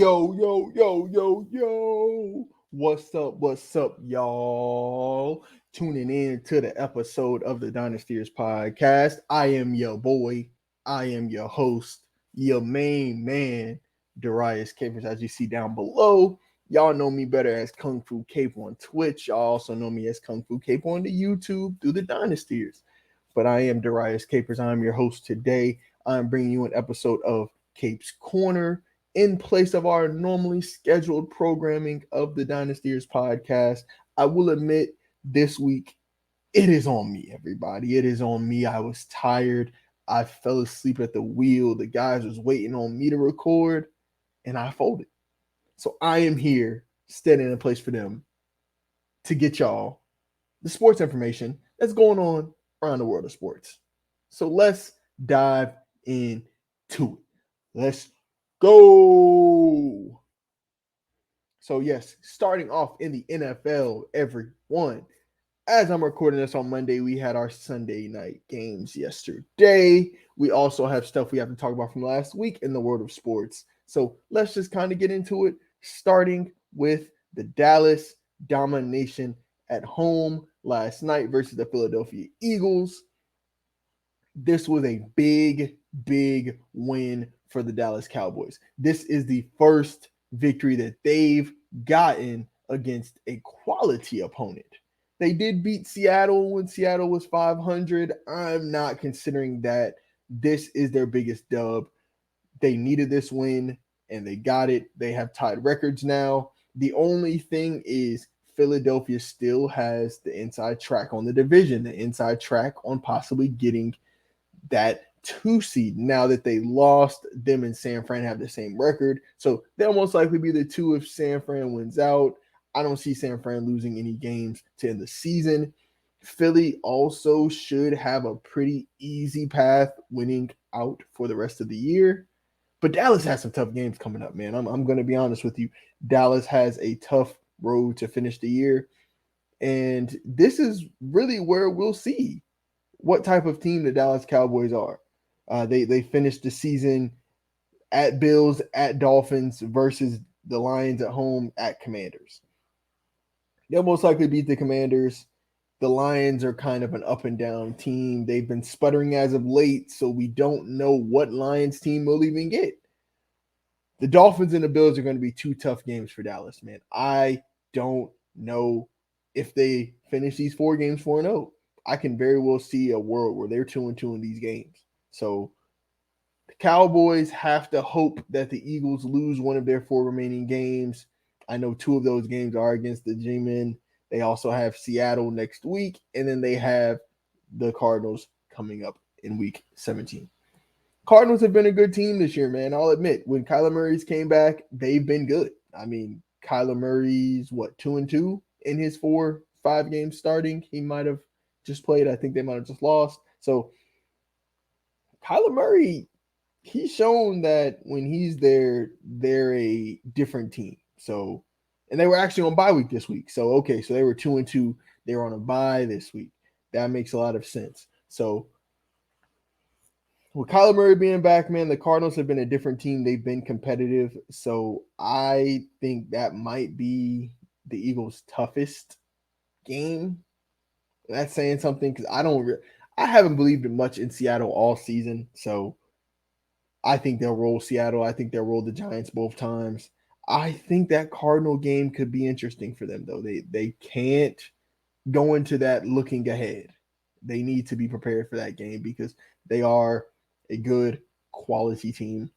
Yo. What's up, y'all? Tuning in to the episode of the Dynastyers podcast. I am your boy. I am your host, your main man, Darius Capers, as you see down below. Y'all know me better as Kung Fu Cape on Twitch. Y'all also know me as Kung Fu Cape on the YouTube through the Dynastyers. But I am Darius Capers. I'm your host today. I'm bringing you an episode of Cape's Corner in place of our normally scheduled programming of the Dynastyers podcast. I will admit this week it is on me, everybody. It is on me. I was tired. I fell asleep at the wheel. The guys was waiting on me to record, and I folded. So I am here, standing in place for them to get y'all the sports information that's going on around the world of sports. So let's dive into it. Let's go. So, yes, starting off in the NFL, everyone. As I'm recording this on Monday, we had our Sunday night games yesterday. We also have stuff we have to talk about from last week in the world of sports. So let's just kind of get into it, starting with the Dallas domination at home last night versus the Philadelphia Eagles. This was a big win for the Dallas Cowboys. This is the first victory that they've gotten against a quality opponent. They did beat Seattle when Seattle was 500. I'm not considering that this is their biggest dub. They needed this win and they got it. They have tied records now. The only thing is Philadelphia still has the inside track on the division, the inside track on possibly getting that 2 seed. Now that they lost, them and San Fran have the same record. So they'll most likely be the 2 if San Fran wins out. I don't see San Fran losing any games to end the season. Philly also should have a pretty easy path winning out for the rest of the year. But Dallas has some tough games coming up, man. I'm going to be honest with you. Dallas has a tough road to finish the year. And this is really where we'll see what type of team the Dallas Cowboys are. They finished the season at Bills, at Dolphins versus the Lions at home, at Commanders. They'll most likely beat the Commanders. The Lions are kind of an up and down team. They've been sputtering as of late, so we don't know what Lions team we'll even get. The Dolphins and the Bills are going to be 2 tough games for Dallas, man. I don't know if they finish these 4 games 4-0. I can very well see a world where they're 2-2 in these games. So the Cowboys have to hope that the Eagles lose one of their 4 remaining games. I know 2 of those games are against the G-Men. They also have Seattle next week, and then they have the Cardinals coming up in week 17. Cardinals have been a good team this year, man. I'll admit, when Kyler Murray's came back, they've been good. I mean, Kyler Murray's 2-2 in his 4-5 games starting. He might have just played. I think they might have just lost. So Kyler Murray, he's shown that when he's there, they're a different team. So, and they were actually on bye week this week. So, okay, so they were 2-2. They were on a bye this week. That makes a lot of sense. So, with Kyler Murray being back, man, the Cardinals have been a different team. They've been competitive. So, I think that might be the Eagles' toughest game. That's saying something because I haven't believed much in Seattle all season. So, I think they'll roll Seattle. I think they'll roll the Giants both times. I think that Cardinal game could be interesting for them, though. They can't go into that looking ahead. They need to be prepared for that game because they are a good quality team.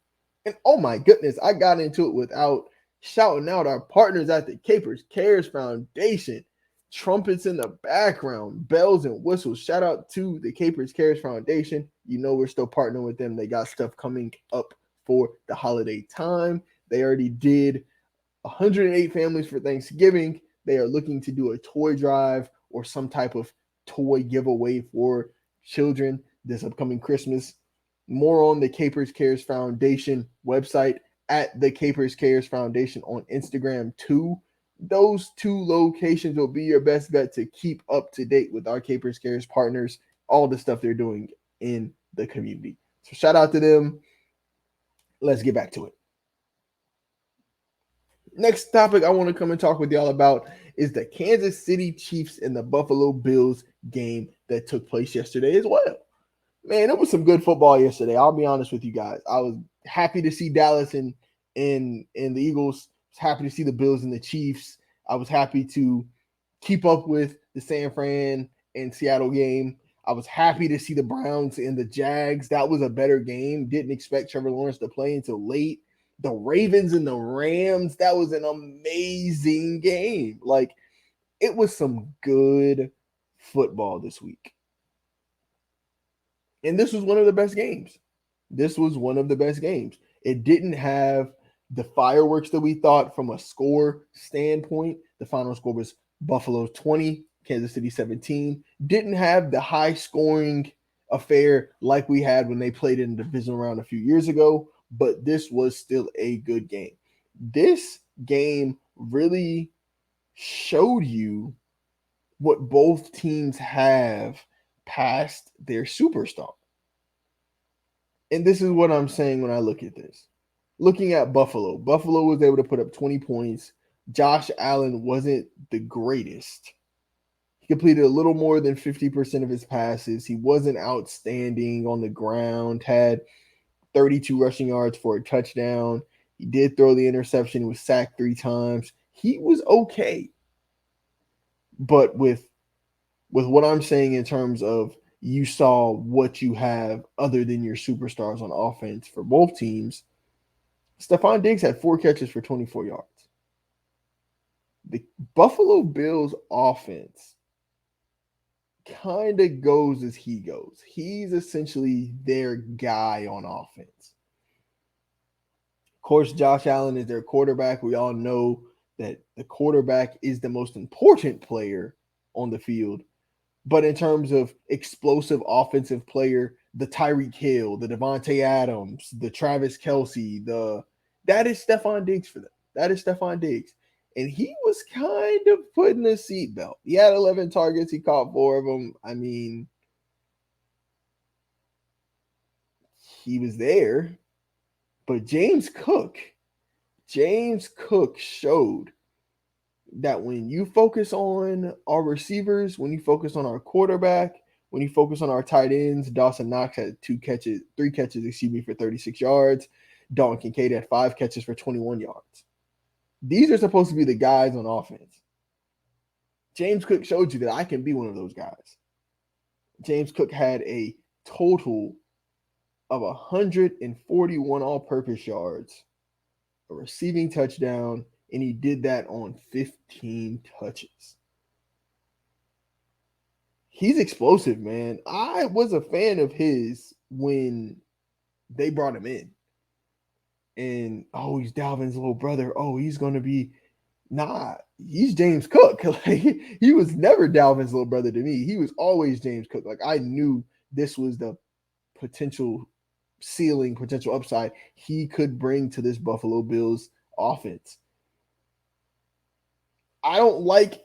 And oh my goodness, I got into it without shouting out our partners at the Capers Cares Foundation. Trumpets in the background, bells and whistles. Shout out to the Capers Cares Foundation. You know we're still partnering with them. They got stuff coming up for the holiday time. They already did 108 families for Thanksgiving. They are looking to do a toy drive or some type of toy giveaway for children this upcoming Christmas. More on the Capers Cares Foundation website at the Capers Cares Foundation on Instagram too. Those 2 locations will be your best bet to keep up to date with our Capers Cares partners, all the stuff they're doing in the community. So shout out to them. Let's get back to it. Next topic I want to come and talk with y'all about is the Kansas City Chiefs and the Buffalo Bills game that took place yesterday as well. Man, it was some good football yesterday. I'll be honest with you guys. I was happy to see Dallas and the Eagles. I was happy to see the Bills and the Chiefs. I was happy to keep up with the San Fran and Seattle game. I was happy to see the Browns and the Jags. That was a better game. Didn't expect Trevor Lawrence to play until late. The Ravens and the Rams, that was an amazing game. Like, it was some good football this week. And this was one of the best games. This was one of the best games. It didn't have the fireworks that we thought from a score standpoint. The final score was Buffalo 20, Kansas City 17. Didn't have the high scoring affair like we had when they played in the divisional round a few years ago, but this was still a good game. This game really showed you what both teams have past their superstar. And this is what I'm saying when I look at this. Looking at Buffalo, Buffalo was able to put up 20 points. Josh Allen wasn't the greatest. He completed a little more than 50% of his passes. He wasn't outstanding on the ground, had 32 rushing yards for a touchdown. He did throw the interception. He was sacked 3 times. He was okay. But with what I'm saying in terms of you saw what you have other than your superstars on offense for both teams, Stephon Diggs had 4 catches for 24 yards. The Buffalo Bills offense kind of goes as he goes. He's essentially their guy on offense. Of course, Josh Allen is their quarterback. We all know that the quarterback is the most important player on the field. But in terms of explosive offensive player, the Tyreek Hill, the Devontae Adams, the Travis Kelce, that is Stephon Diggs for them. That is Stephon Diggs. And he was kind of putting a seatbelt. He had 11 targets. He caught 4 of them. I mean, he was there. But James Cook showed that when you focus on our receivers, when you focus on our quarterback, when you focus on our tight ends, Dawson Knox had 3 catches, for 36 yards. Dalton Kincaid had 5 catches for 21 yards. These are supposed to be the guys on offense. James Cook showed you that I can be one of those guys. James Cook had a total of 141 all-purpose yards, a receiving touchdown, and he did that on 15 touches. He's explosive, man. I was a fan of his when they brought him in. And, he's Dalvin's little brother. Oh, he's going to be he's James Cook. Like, he was never Dalvin's little brother to me. He was always James Cook. Like, I knew this was the potential ceiling, potential upside he could bring to this Buffalo Bills offense. I don't like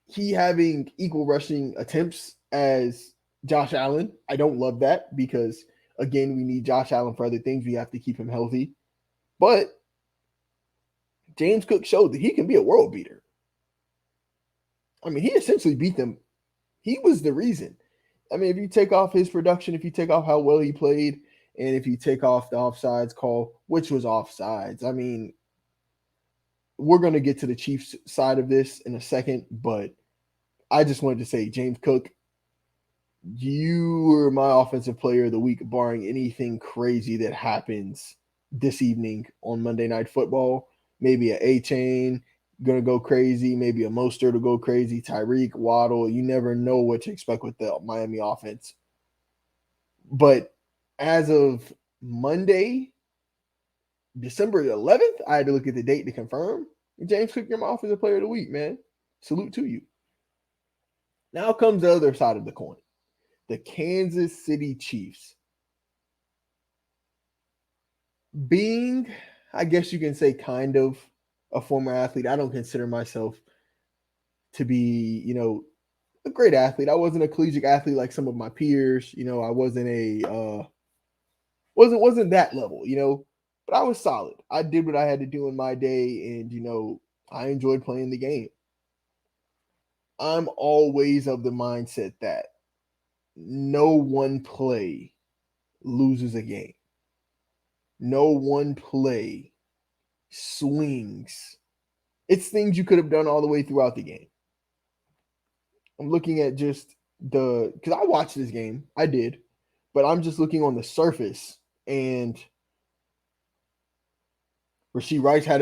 he having equal rushing attempts as Josh Allen. I don't love that because, again, we need Josh Allen for other things. We have to keep him healthy. But James Cook showed that he can be a world beater. I mean, he essentially beat them. He was the reason. I mean, if you take off his production, if you take off how well he played, and if you take off the offsides call, which was offsides, I mean, we're going to get to the Chiefs side of this in a second, but I just wanted to say, James Cook, you were my offensive player of the week, barring anything crazy that happens this evening on Monday Night Football. Maybe a A-Chain going to go crazy. Maybe a Mostert to go crazy. Tyreek, Waddle. You never know what to expect with the Miami offense. But as of Monday, December 11th, I had to look at the date to confirm. James Cook, you're my offensive player of the week, man. Salute to you. Now comes the other side of the coin. The Kansas City Chiefs. Being, I guess you can say, kind of a former athlete, I don't consider myself to be, a great athlete. I wasn't a collegiate athlete like some of my peers. I wasn't wasn't that level, But I was solid. I did what I had to do in my day, and I enjoyed playing the game. I'm always of the mindset that no one play loses a game. No one play swings. It's things you could have done all the way throughout the game. I'm looking at just because I watched this game, I did, but I'm just looking on the surface, and Rashee Rice had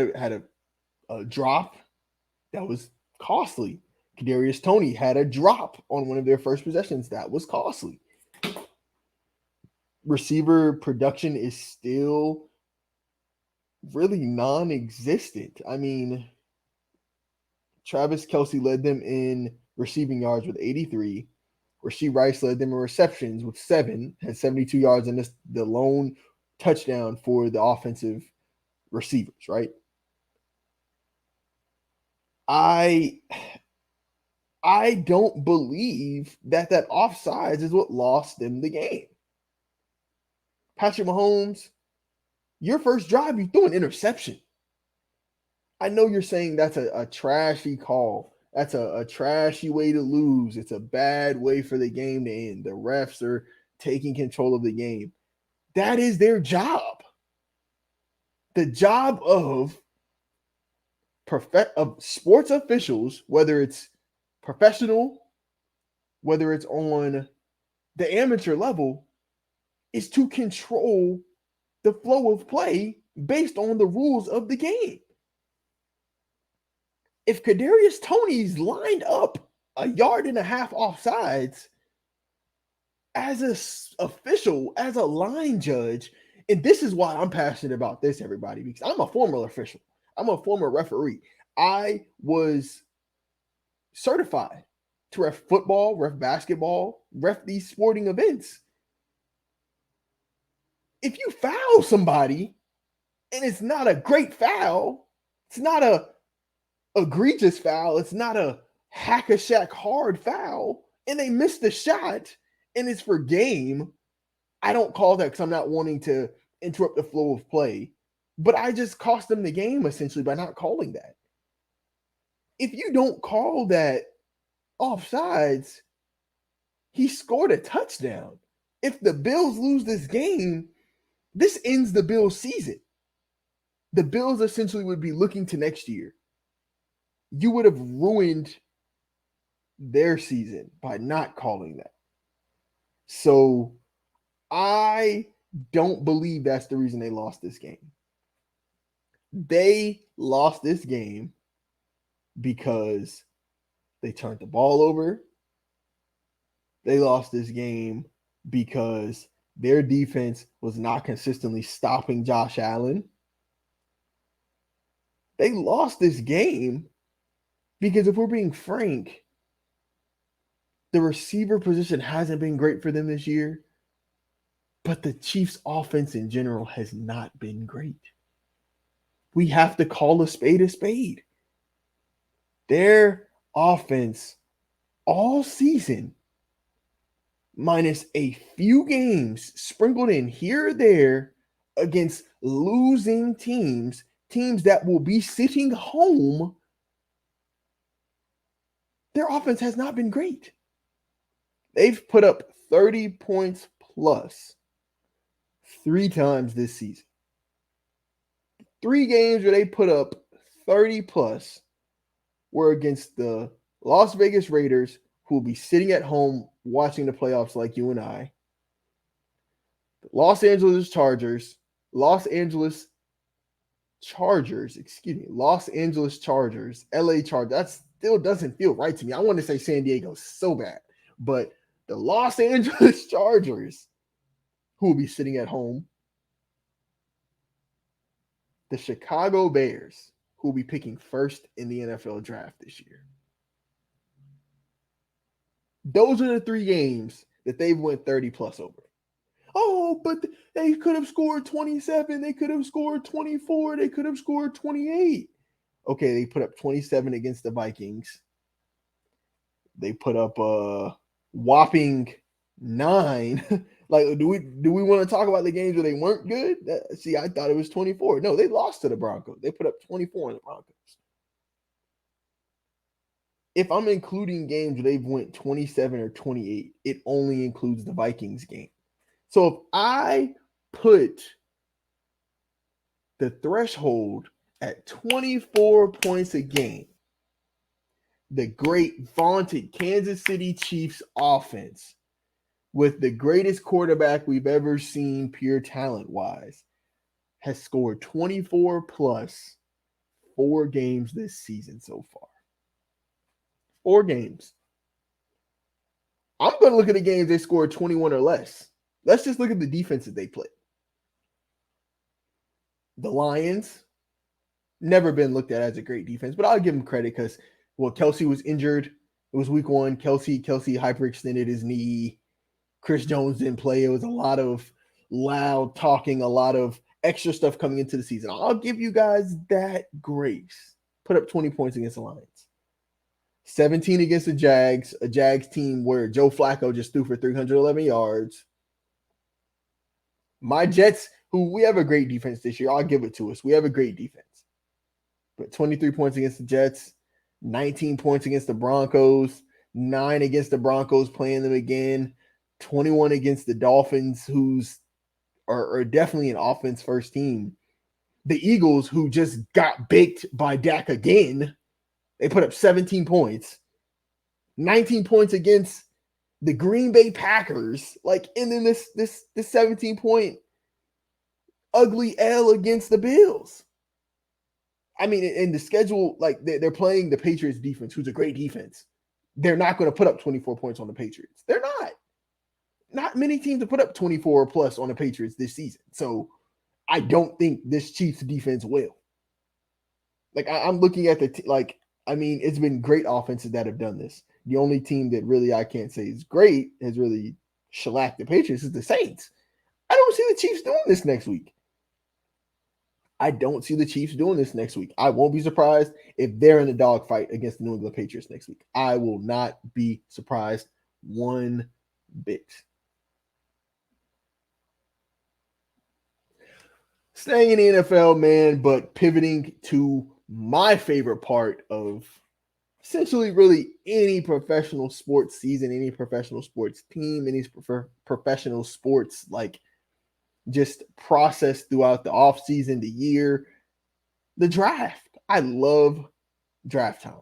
a drop that was costly. Kadarius Toney had a drop on one of their first possessions that was costly. Receiver production is still really non-existent. I mean, Travis Kelce led them in receiving yards with 83. Rashee Rice led them in receptions with 7, had 72 yards, and this the lone touchdown for the offensive receivers, right? I don't believe that offsides is what lost them the game. Patrick Mahomes, your first drive, you threw an interception. I know you're saying that's a trashy call. That's a trashy way to lose. It's a bad way for the game to end. The refs are taking control of the game. That is their job. The job of sports officials, whether it's professional, whether it's on the amateur level, is to control the flow of play based on the rules of the game. If Kadarius Toney's lined up a yard and a half offsides, as an official, as a line judge, and this is why I'm passionate about this, everybody, because I'm a former official. I'm a former referee. I was certified to ref football, ref basketball, ref these sporting events. If you foul somebody and it's not a great foul, it's not a egregious foul, it's not a hack-a-shack hard foul, and they miss the shot and it's for game, I don't call that because I'm not wanting to interrupt the flow of play. But I just cost them the game essentially by not calling that. If you don't call that offsides, he scored a touchdown. If the Bills lose this game, this ends the Bills' season. The Bills essentially would be looking to next year. You would have ruined their season by not calling that. So I don't believe that's the reason they lost this game. They lost this game because they turned the ball over. They lost this game because their defense was not consistently stopping Josh Allen. They lost this game because, if we're being frank, the receiver position hasn't been great for them this year, but the Chiefs' offense in general has not been great. We have to call a spade a spade. Their offense all season, minus a few games sprinkled in here or there against losing teams that will be sitting home, their offense has not been great. They've put up 30 points plus 3 times this season. 3 games where they put up 30 plus were against the Las Vegas Raiders, who will be sitting at home watching the playoffs like you and I. Los Angeles Chargers, LA Chargers. That still doesn't feel right to me. I want to say San Diego so bad, but the Los Angeles Chargers, who will be sitting at home. The Chicago Bears, who will be picking first in the NFL draft this year. Those are the 3 games that they've went 30 plus over. Oh, but they could have scored 27. They could have scored 24. They could have scored 28. Okay, they put up 27 against the Vikings. They put up a whopping 9 Like, do we want to talk about the games where they weren't good? See, I thought it was 24. No, they lost to the Broncos. They put up 24 on the Broncos. If I'm including games where they've went 27 or 28, it only includes the Vikings game. So if I put the threshold at 24 points a game, the great vaunted Kansas City Chiefs offense with the greatest quarterback we've ever seen pure talent-wise has scored 24 plus 4 games this season so far. 4 games. I'm going to look at the games they scored 21 or less. Let's just look at the defenses they played. The Lions, never been looked at as a great defense, but I'll give them credit because, well, Kelsey was injured. It was week 1. Kelsey hyperextended his knee. Chris Jones didn't play. It was a lot of loud talking, a lot of extra stuff coming into the season. I'll give you guys that grace. Put up 20 points against the Lions. 17 against the Jags, a Jags team where Joe Flacco just threw for 311 yards. My Jets, who we have a great defense this year, I'll give it to us. We have a great defense. But 23 points against the Jets, 19 points against the Broncos, 9 against the Broncos playing them again, 21 against the Dolphins, who's are definitely an offense first team. The Eagles, who just got baked by Dak again, they put up 17 points, 19 points against the Green Bay Packers, and then this 17-point ugly L against the Bills. I mean, in the schedule, they're playing the Patriots defense, who's a great defense. They're not going to put up 24 points on the Patriots. They're not. Not many teams have put up 24 plus on the Patriots this season. So I don't think this Chiefs defense will. I'm looking at it's been great offenses that have done this. The only team that really I can't say is great has really shellacked the Patriots is the Saints. I don't see the Chiefs doing this next week. I won't be surprised if they're in a dogfight against the New England Patriots next week. I will not be surprised one bit. Staying in the NFL, man, but pivoting to my favorite part of essentially really any professional sports season, any professional sports team, any professional sports just process throughout the offseason, the year, the draft. I love draft time.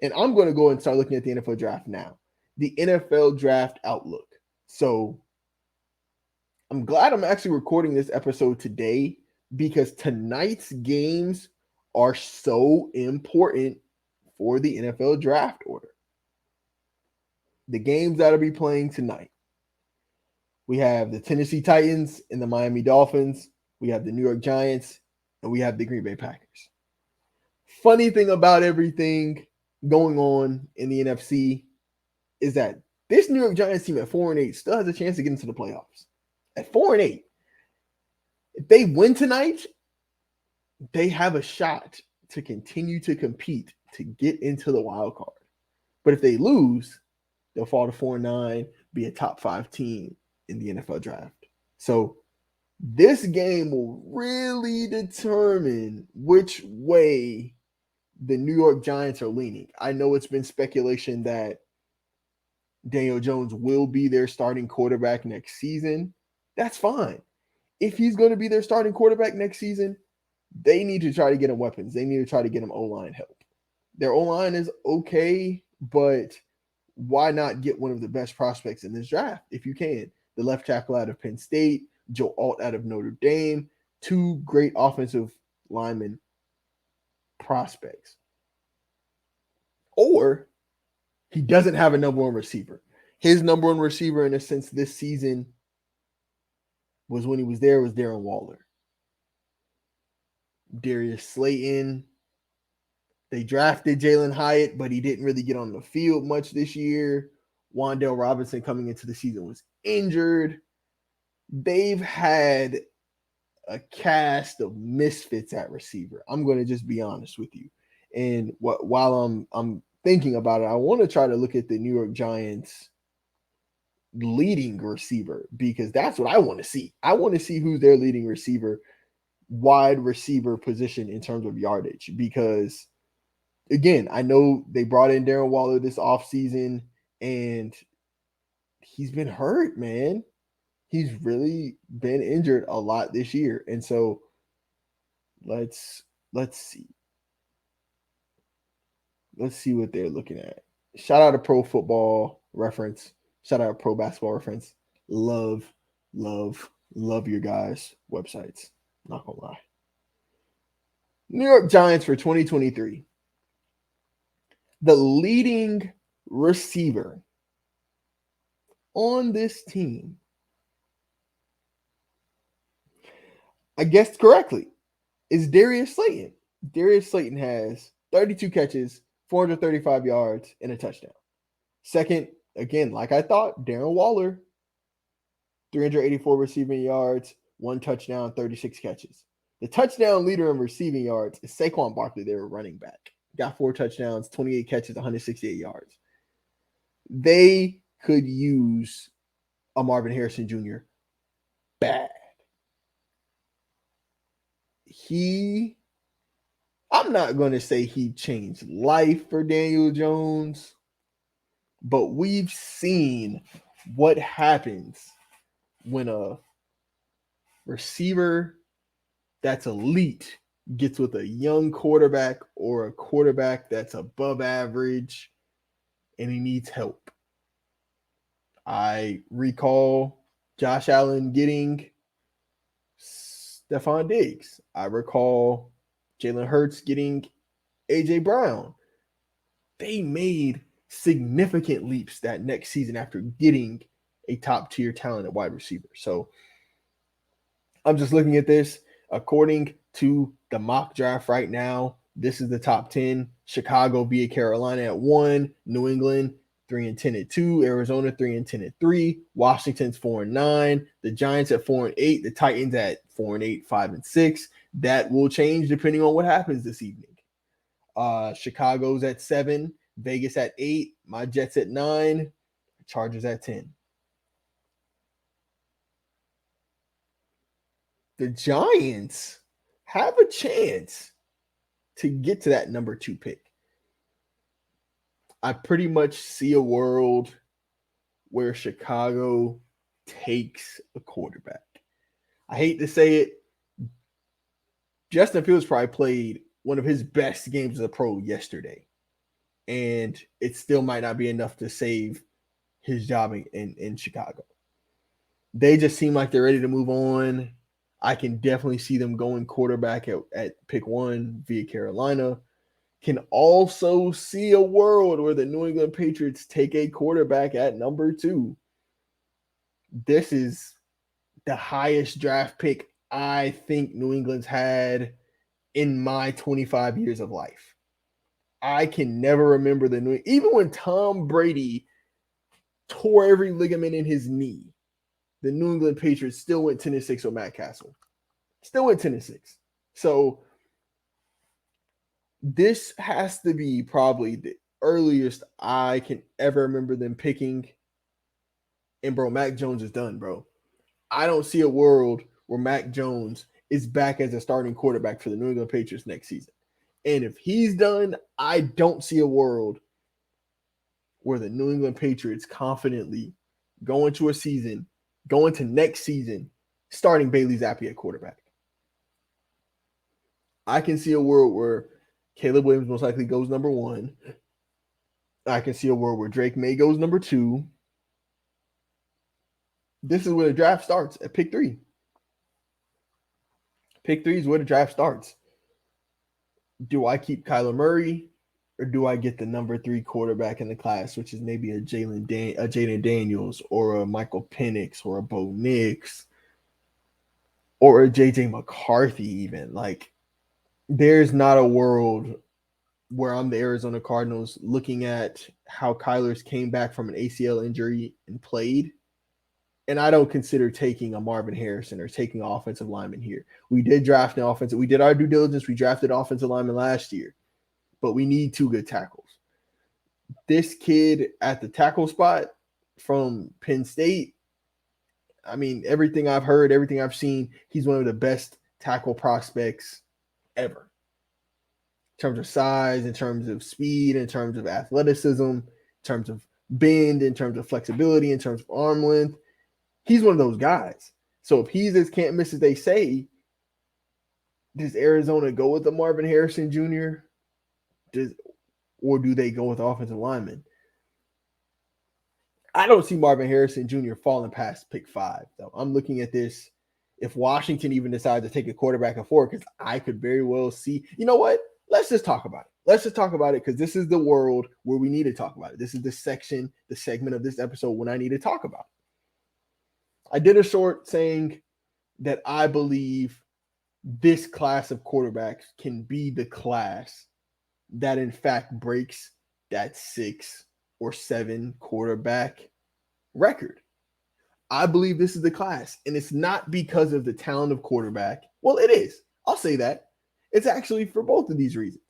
And I'm going to go and start looking at the NFL draft now. The NFL draft outlook. So I'm glad I'm actually recording this episode today because tonight's games are so important for the NFL draft order. The games that'll be playing tonight. We have the Tennessee Titans and the Miami Dolphins. We have the New York Giants, and we have the Green Bay Packers. Funny thing about everything going on in the NFC is that this New York Giants team at 4-8 still has a chance to get into the playoffs. At 4-8, if they win tonight, they have a shot to continue to compete to get into the wild card. But if they lose, they'll fall to 4-9, be a top 5 team in the NFL draft. So this game will really determine which way the New York Giants are leaning. I know it's been speculation that Daniel Jones will be their starting quarterback next season. That's fine. If he's going to be their starting quarterback next season, they need to try to get him weapons. They need to try to get him O-line help. Their O-line is okay, but why not get one of the best prospects in this draft if you can? The left tackle out of Penn State, Joe Alt out of Notre Dame, 2 great offensive lineman prospects. Or he doesn't have a number 1 receiver. His number 1 receiver, in a sense, this season was when he was there, was Darren Waller. Darius Slayton. They drafted Jalen Hyatt, but he didn't really get on the field much this year. Wan'Dale Robinson coming into the season was injured. They've had a cast of misfits at receiver. I'm going to just be honest with you. And while I'm thinking about it, I want to try to look at the New York Giants leading receiver, because that's what I want to see. I want to see who's their leading receiver, wide receiver position in terms of yardage, because again, I know they brought in Darren Waller this offseason and he's been hurt, man. He's really been injured a lot this year. And so let's see. Let's see what they're looking at. Shout out to Pro Football Reference. Shout out to Pro Basketball Reference. Love your guys' websites. Not gonna lie. New York Giants for 2023. The leading receiver on this team, I guessed correctly, is Darius Slayton. Darius Slayton has 32 catches, 435 yards, and a touchdown. Second, again, like I thought, Darren Waller, 384 receiving yards, 1 touchdown, 36 catches. The touchdown leader in receiving yards is Saquon Barkley, their running back. Got 4 touchdowns, 28 catches, 168 yards. They could use a Marvin Harrison Jr. bad. I'm not going to say he changed life for Daniel Jones, but we've seen what happens when a receiver that's elite gets with a young quarterback or a quarterback that's above average and he needs help. I recall Josh Allen getting Stephon Diggs. I recall Jalen Hurts getting A.J. Brown. They made significant leaps that next season after getting a top-tier talent at wide receiver. So I'm just looking at this. According to the mock draft right now, this is the top 10. Chicago via Carolina at 1, New England 3-10 at 2, Arizona 3-10 at 3, Washington's 4-9, the Giants at 4-8, the Titans at 4-8, 5-6. That will change depending on what happens this evening. Chicago's at 7, Vegas at 8, my Jets at 9, Chargers at 10. The Giants have a chance to get to that number 2 pick. I pretty much see a world where Chicago takes a quarterback. I hate to say it. Justin Fields probably played one of his best games as a pro yesterday. And it still might not be enough to save his job in Chicago. They just seem like they're ready to move on. I can definitely see them going quarterback at pick 1 via Carolina. Can also see a world where the New England Patriots take a quarterback at number 2. This is the highest draft pick I think New England's had in my 25 years of life. I can never remember even when Tom Brady tore every ligament in his knee, the New England Patriots still went 10-6 with Matt Castle. Still went 10-6. So this has to be probably the earliest I can ever remember them picking. And, bro, Mac Jones is done, bro. I don't see a world where Mac Jones is back as a starting quarterback for the New England Patriots next season. And if he's done, I don't see a world where the New England Patriots confidently go into next season, starting Bailey Zappi at quarterback. I can see a world where Caleb Williams most likely goes number 1. I can see a world where Drake May goes number 2. This is where the draft starts at pick 3. Pick 3 is where the draft starts. Do I keep Kyler Murray or do I get the number 3 quarterback in the class, which is maybe a Jaden Daniels or a Michael Penix or a Bo Nix or a JJ McCarthy even? Like, there's not a world where I'm the Arizona Cardinals looking at how Kyler's came back from an ACL injury and played. And I don't consider taking a Marvin Harrison or taking an offensive lineman here. We did draft an offensive. We did our due diligence. We drafted offensive lineman last year. But we need 2 good tackles. This kid at the tackle spot, from Penn State. I mean, everything I've heard, everything I've seen, he's one of the best tackle prospects ever. In terms of size, in terms of speed, in terms of athleticism, in terms of bend, in terms of flexibility, in terms of arm length. He's one of those guys. So if he's as can't miss as they say, does Arizona go with the Marvin Harrison Jr.? Or do they go with offensive lineman? I don't see Marvin Harrison Jr. falling past pick 5, though. I'm looking at this. If Washington even decides to take a quarterback at 4, because I could very well see, you know what? Let's just talk about it. Let's just talk about it because this is the world where we need to talk about it. This is the segment of this episode when I need to talk about it. I did a short saying that I believe this class of quarterbacks can be the class that in fact breaks that 6 or 7 quarterback record. I believe this is the class, and it's not because of the talent of quarterback. Well, it is. I'll say that. It's actually for both of these reasons.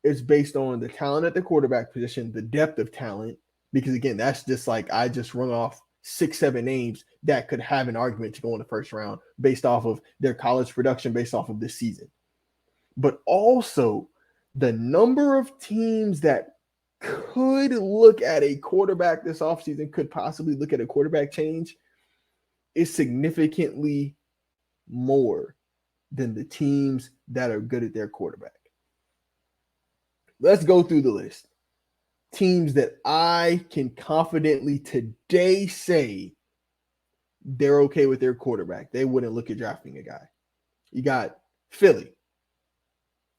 It's based on the talent at the quarterback position, the depth of talent, because again, that's just like I just run off 6, 7 names that could have an argument to go in the first round based off of their college production, based off of this season. But also the number of teams that could look at a quarterback this offseason, could possibly look at a quarterback change, is significantly more than the teams that are good at their quarterback. Let's go through the list. Teams that I can confidently today say they're okay with their quarterback. They wouldn't look at drafting a guy. You got Philly.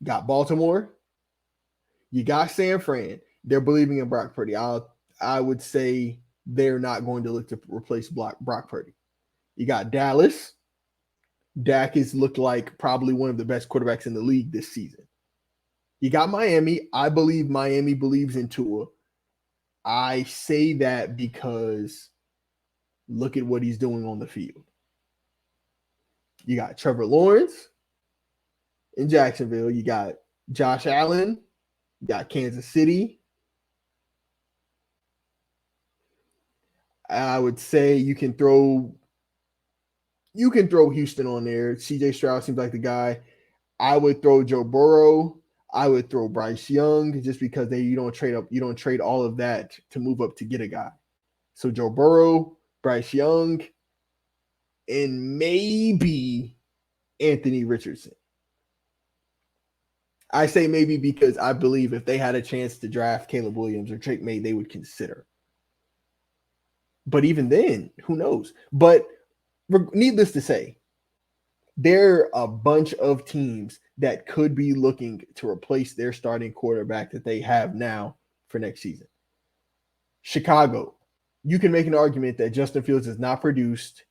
You got Baltimore. You got San Fran. They're believing in Brock Purdy. I would say they're not going to look to replace Brock Purdy. You got Dallas. Dak has looked like probably one of the best quarterbacks in the league this season. You got Miami. I believe Miami believes in Tua. I say that because look at what he's doing on the field. You got Trevor Lawrence in Jacksonville. You got Josh Allen. You got Kansas City. I would say you can throw Houston on there. CJ Stroud seems like the guy. I would throw Joe Burrow. I would throw Bryce Young just because you don't trade all of that to move up to get a guy. So Joe Burrow, Bryce Young, and maybe Anthony Richardson. I say maybe because I believe if they had a chance to draft Caleb Williams or Drake May, they would consider. But even then, who knows? But needless to say, there are a bunch of teams that could be looking to replace their starting quarterback that they have now for next season. Chicago, you can make an argument that Justin Fields has not produced,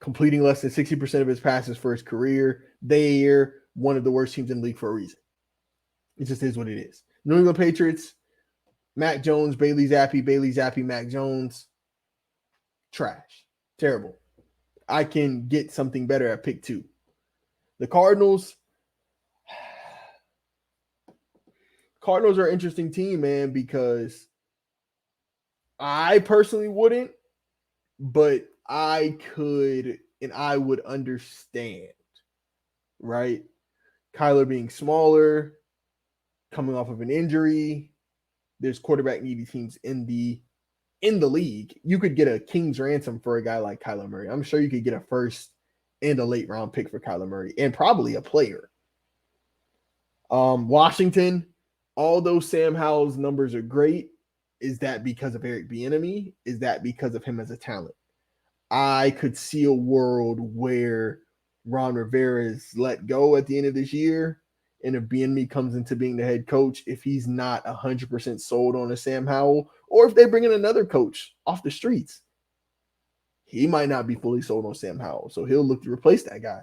completing less than 60% of his passes for his career. They're one of the worst teams in the league for a reason. It just is what it is. New England Patriots, Mac Jones, Bailey Zappi, Mac Jones, trash. Terrible. I can get something better at pick 2. The Cardinals are an interesting team, man, because I personally wouldn't, but I could and I would understand, right? Kyler being smaller, coming off of an injury. There's quarterback needy teams in the league. You could get a king's ransom for a guy like Kyler Murray. I'm sure you could get a first and a late round pick for Kyler Murray and probably a player. Washington, although Sam Howell's numbers are great, is that because of Eric Bieniemy? Is that because of him as a talent? I could see a world where Ron Rivera is let go at the end of this year, and if Bieniemy comes into being the head coach, if he's not 100% sold on a Sam Howell, or if they bring in another coach off the streets, he might not be fully sold on Sam Howell, so he'll look to replace that guy.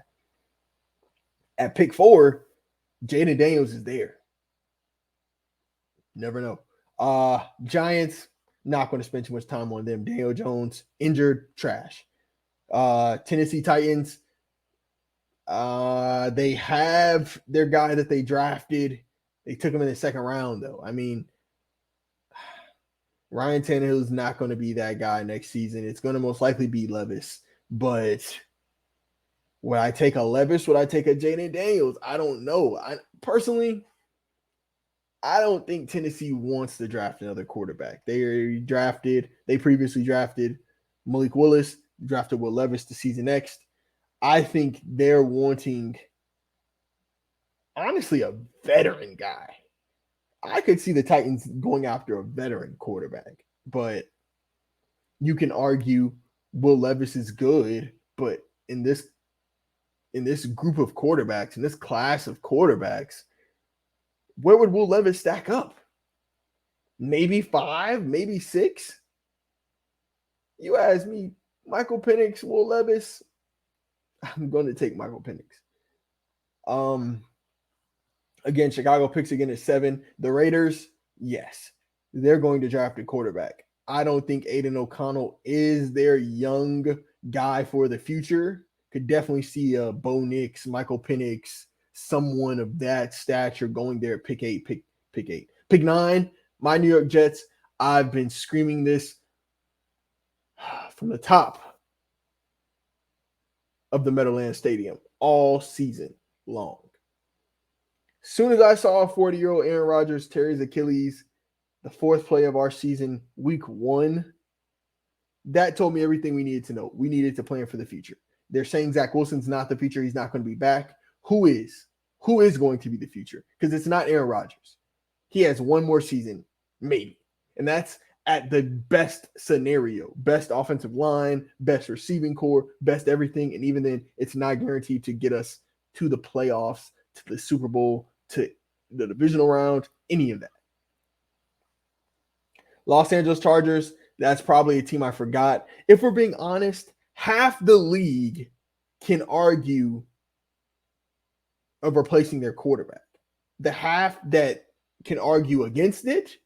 At pick 4, Jaden Daniels is there. Never know. Giants, not going to spend too much time on them. Daniel Jones, injured, trash. Tennessee Titans, they have their guy that they drafted. They took him in the second round, though. I mean, Ryan Tannehill is not going to be that guy next season. It's going to most likely be Levis. But would I take a Levis? Would I take a Jaden Daniels? I don't know. Personally, I don't think Tennessee wants to draft another quarterback. They previously drafted Malik Willis, drafted Will Levis the season next. I think they're wanting, honestly, a veteran guy. I could see the Titans going after a veteran quarterback, but you can argue Will Levis is good, but in this group of quarterbacks, in this class of quarterbacks, where would Will Levis stack up? Maybe 5, maybe 6. You ask me, Michael Penix, Will Levis, I'm going to take Michael Penix. Again, Chicago picks again at 7. The Raiders, yes, they're going to draft a quarterback. I don't think Aiden O'Connell is their young guy for the future. Could definitely see Bo Nix, Michael Penix, someone of that stature going there at pick 8, pick 8. Pick 9, my New York Jets. I've been screaming this from the top of the Meadowlands Stadium all season long. Soon as I saw 40-year-old Aaron Rodgers tear his Achilles, the 4th play of our season, week 1, that told me everything we needed to know. We needed to plan for the future. They're saying Zach Wilson's not the future. He's not going to be back. Who is? Who is going to be the future? Because it's not Aaron Rodgers. He has one more season, maybe. And that's at the best scenario. Best offensive line, best receiving core, best everything. And even then, it's not guaranteed to get us to the playoffs, to the Super Bowl, to the divisional round, any of that. Los Angeles Chargers, that's probably a team I forgot. If we're being honest, half the league can argue of replacing their quarterback. The half that can argue against it,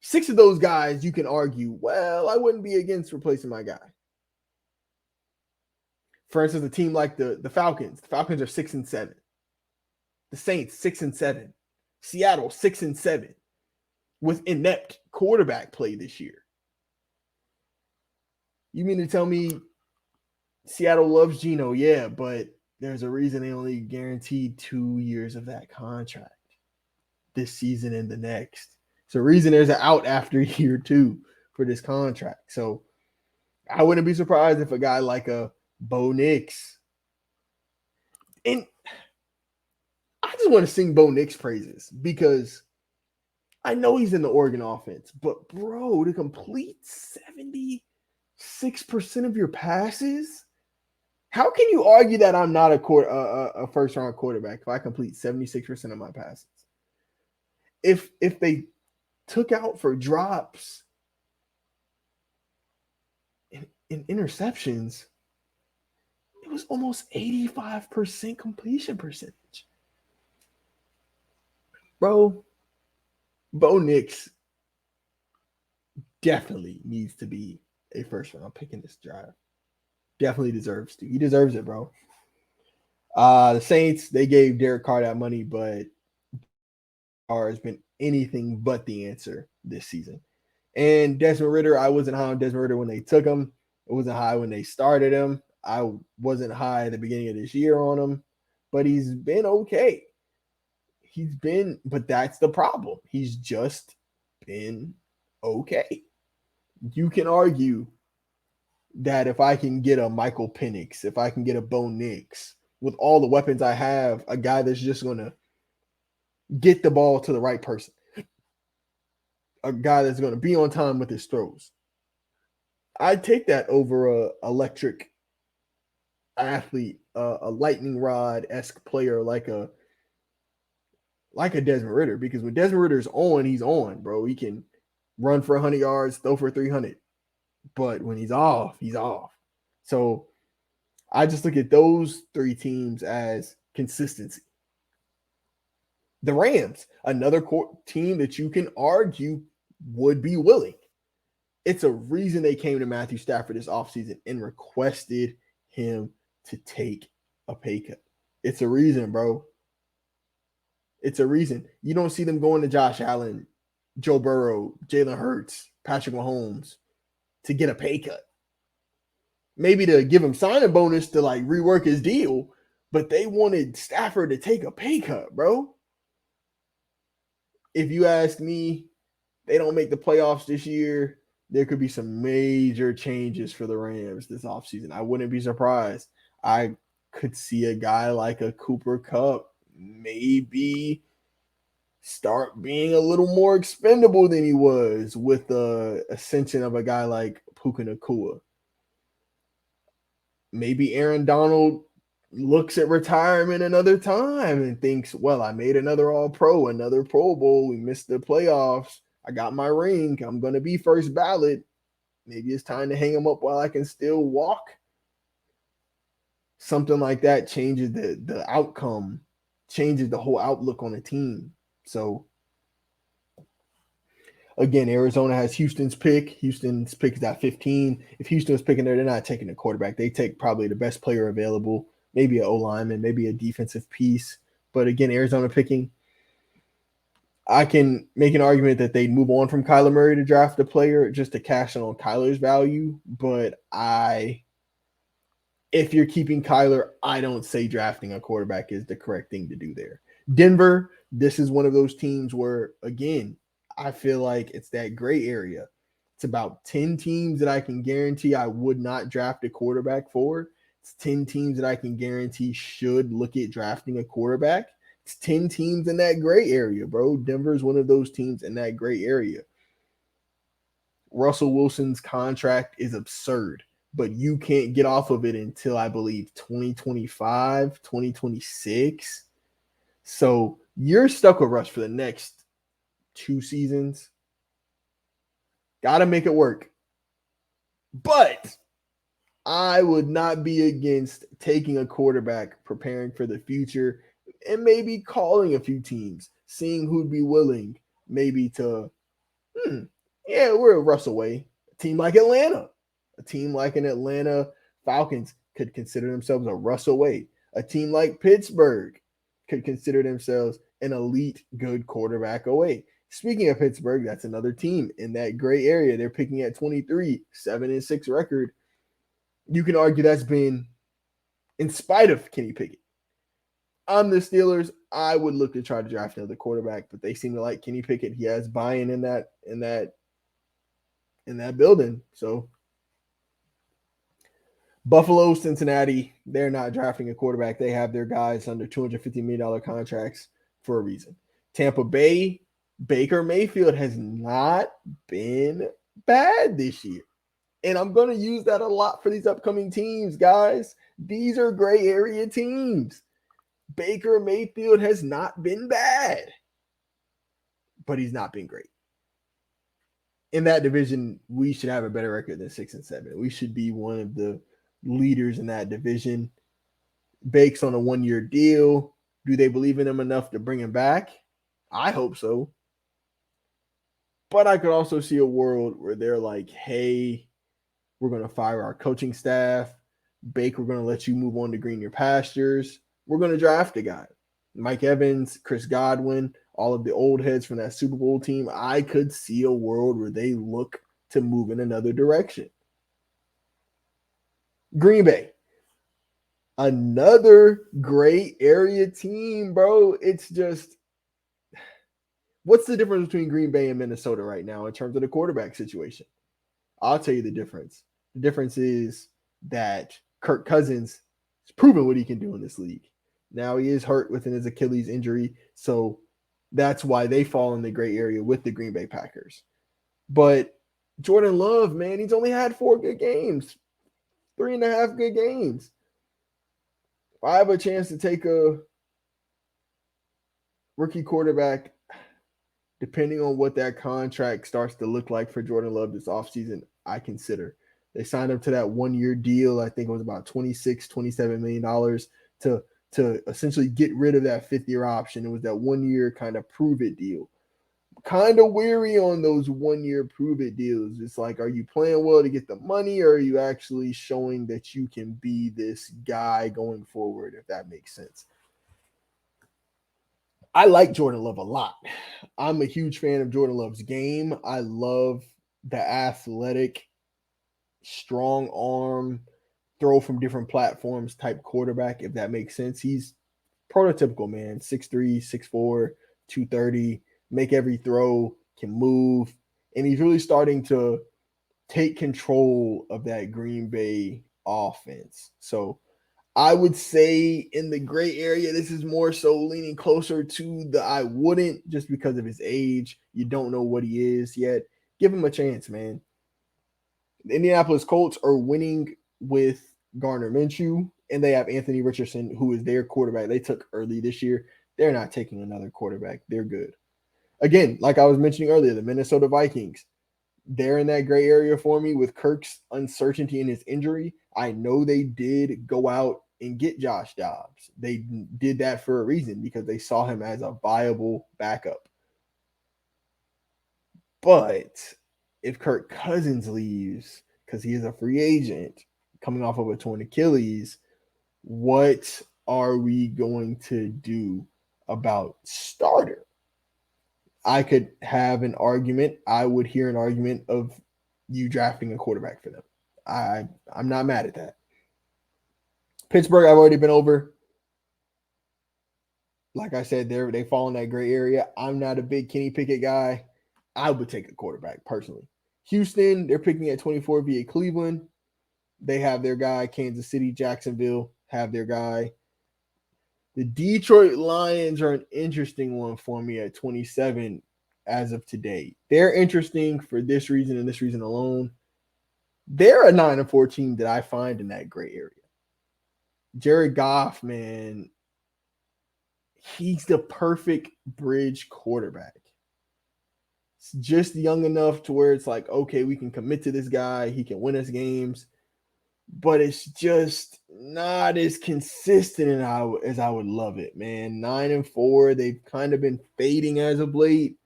6 of those guys you can argue, well, I wouldn't be against replacing my guy. For instance, a team like the Falcons. The Falcons are 6-7. The Saints, 6-7. Seattle, 6-7. With inept quarterback play this year. You mean to tell me Seattle loves Geno? Yeah, but there's a reason they only guaranteed 2 years of that contract this season and the next. So reason there's an out after year 2 for this contract. So I wouldn't be surprised if a guy like a Bo Nix, and I just want to sing Bo Nix praises because I know he's in the Oregon offense, but bro, to complete 76% of your passes, how can you argue that I'm not a first round quarterback if I complete 76% of my passes? If they took out for drops in interceptions, it was almost 85% completion percentage. Bro, Bo Nix definitely needs to be a first round pick in this draft. Definitely deserves to. He deserves it, bro. The Saints, they gave Derek Carr that money, but Carr has been anything but the answer this season. And Desmond Ridder, I wasn't high on Desmond Ridder when they took him. It wasn't high when they started him. I wasn't high at the beginning of this year on him, but he's been okay. But that's the problem. He's just been okay. You can argue that if I can get a Michael Penix, if I can get a Bo Nix, with all the weapons I have, a guy that's just going to get the ball to the right person, a guy that's going to be on time with his throws, I'd take that over a electric athlete, a lightning rod-esque player like a Desmond Ridder, because when Desmond Ridder's on, he's on, bro. He can run for 100 yards, throw for 300. But when he's off, he's off. So I just look at those 3 teams as consistency. The Rams, another team that you can argue would be willing. It's a reason they came to Matthew Stafford this offseason and requested him to take a pay cut. It's a reason, bro. It's a reason. You don't see them going to Josh Allen Joe Burrow, Jalen Hurts, Patrick Mahomes to get a pay cut. Maybe to give him signing bonus to like rework his deal, but they wanted Stafford to take a pay cut, bro. If you ask me, they don't make the playoffs this year, there could be some major changes for the Rams this offseason. I wouldn't be surprised. I could see a guy like a Cooper Kupp maybe start being a little more expendable than he was with the ascension of a guy like Puka Nacua. Maybe Aaron Donald looks at retirement another time and thinks, well, I made another All-Pro, another Pro Bowl. We missed the playoffs. I got my ring. I'm going to be first ballot. Maybe it's time to hang him up while I can still walk. Something like that changes the outcome, changes the whole outlook on a team. So, again, Arizona has Houston's pick. Houston's pick is at 15. If Houston was picking there, they're not taking a quarterback. They take probably the best player available, maybe an O-lineman, maybe a defensive piece. But again, Arizona picking. I can make an argument that they'd move on from Kyler Murray to draft a player just to cash in on Kyler's value. But if you're keeping Kyler, I don't say drafting a quarterback is the correct thing to do there. Denver, this is one of those teams where, again, I feel like it's that gray area. It's about 10 teams that I can guarantee I would not draft a quarterback for. It's 10 teams that I can guarantee should look at drafting a quarterback. It's 10 teams in that gray area, bro. Denver is one of those teams in that gray area. Russell Wilson's contract is absurd, but you can't get off of it until I believe 2025, 2026. So you're stuck with Russ for the next 2 seasons. Got to make it work. But I would not be against taking a quarterback, preparing for the future, and maybe calling a few teams, seeing who'd be willing maybe to, we're a Russ away. A team like Atlanta. A team like an Atlanta Falcons could consider themselves a Russ away. A team like Pittsburgh could consider themselves an elite good quarterback away. Speaking of Pittsburgh, that's another team in that gray area. They're picking at 23, 7-6 record. You can argue that's been in spite of Kenny Pickett. I'm the Steelers. I would look to try to draft another quarterback, but they seem to like Kenny Pickett. He has buy-in in that building. So Buffalo, Cincinnati, they're not drafting a quarterback. They have their guys under $250 million contracts for a reason. Tampa Bay, Baker Mayfield has not been bad this year. And I'm going to use that a lot for these upcoming teams, guys. These are gray area teams. Baker Mayfield has not been bad, but he's not been great. In that division, we should have a better record than 6-7. We should be one of the leaders in that division. Bake's on a 1-year deal. Do they believe in him enough to bring him back? I hope so. But I could also see a world where they're like, hey, we're going to fire our coaching staff. Bake, we're going to let you move on to greener pastures. We're going to draft a guy. Mike Evans, Chris Godwin, all of the old heads from that Super Bowl team. I could see a world where they look to move in another direction. Green Bay, another gray area team, bro. It's just, what's the difference between Green Bay and Minnesota right now in terms of the quarterback situation? I'll tell you the difference. The difference is that Kirk Cousins has proven what he can do in this league. Now he is hurt within his Achilles injury, so that's why they fall in the gray area with the Green Bay Packers. But Jordan Love, man, he's only had 4 good games, 3.5 good games. If I have a chance to take a rookie quarterback, depending on what that contract starts to look like for Jordan Love this offseason, I consider. They signed him to that 1-year deal. I think it was about $27 million to essentially get rid of that 5th-year option. It was that 1-year kind of prove-it deal. Kind of weary on those 1-year prove-it deals. It's like, are you playing well to get the money, or are you actually showing that you can be this guy going forward, if that makes sense? I like Jordan Love a lot. I'm a huge fan of Jordan Love's game. I love the athletic, strong arm, throw from different platforms type quarterback, if that makes sense. He's prototypical, man. 6'3, 6'4, 230, make every throw, can move. And he's really starting to take control of that Green Bay offense. So I would say in the gray area, this is more so leaning closer to the I wouldn't, just because of his age. You don't know what he is yet. Give him a chance, man. The Indianapolis Colts are winning with Gardner Minshew, and they have Anthony Richardson, who is their quarterback. They took early this year. They're not taking another quarterback. They're good. Again, like I was mentioning earlier, the Minnesota Vikings, they're in that gray area for me with Kirk's uncertainty in his injury. I know they did go out and get Josh Dobbs. They did that for a reason because they saw him as a viable backup. But if Kirk Cousins leaves because he is a free agent coming off of a torn Achilles, what are we going to do about starter? I could have an argument. I would hear an argument of you drafting a quarterback for them. I'm not mad at that. Pittsburgh, I've already been over. Like I said, they fall in that gray area. I'm not a big Kenny Pickett guy. I would take a quarterback personally. Houston, they're picking at 24 via Cleveland. They have their guy. Kansas City, Jacksonville have their guy. The Detroit Lions are an interesting one for me at 27 as of today. They're interesting for this reason and this reason alone. They're a 9-4 team that I find in that gray area. Jared Goff, man, he's the perfect bridge quarterback. It's just young enough to where it's like, okay, we can commit to this guy. He can win us games. But it's just not as consistent as I would love it, man. 9-4, they've kind of been fading as of late.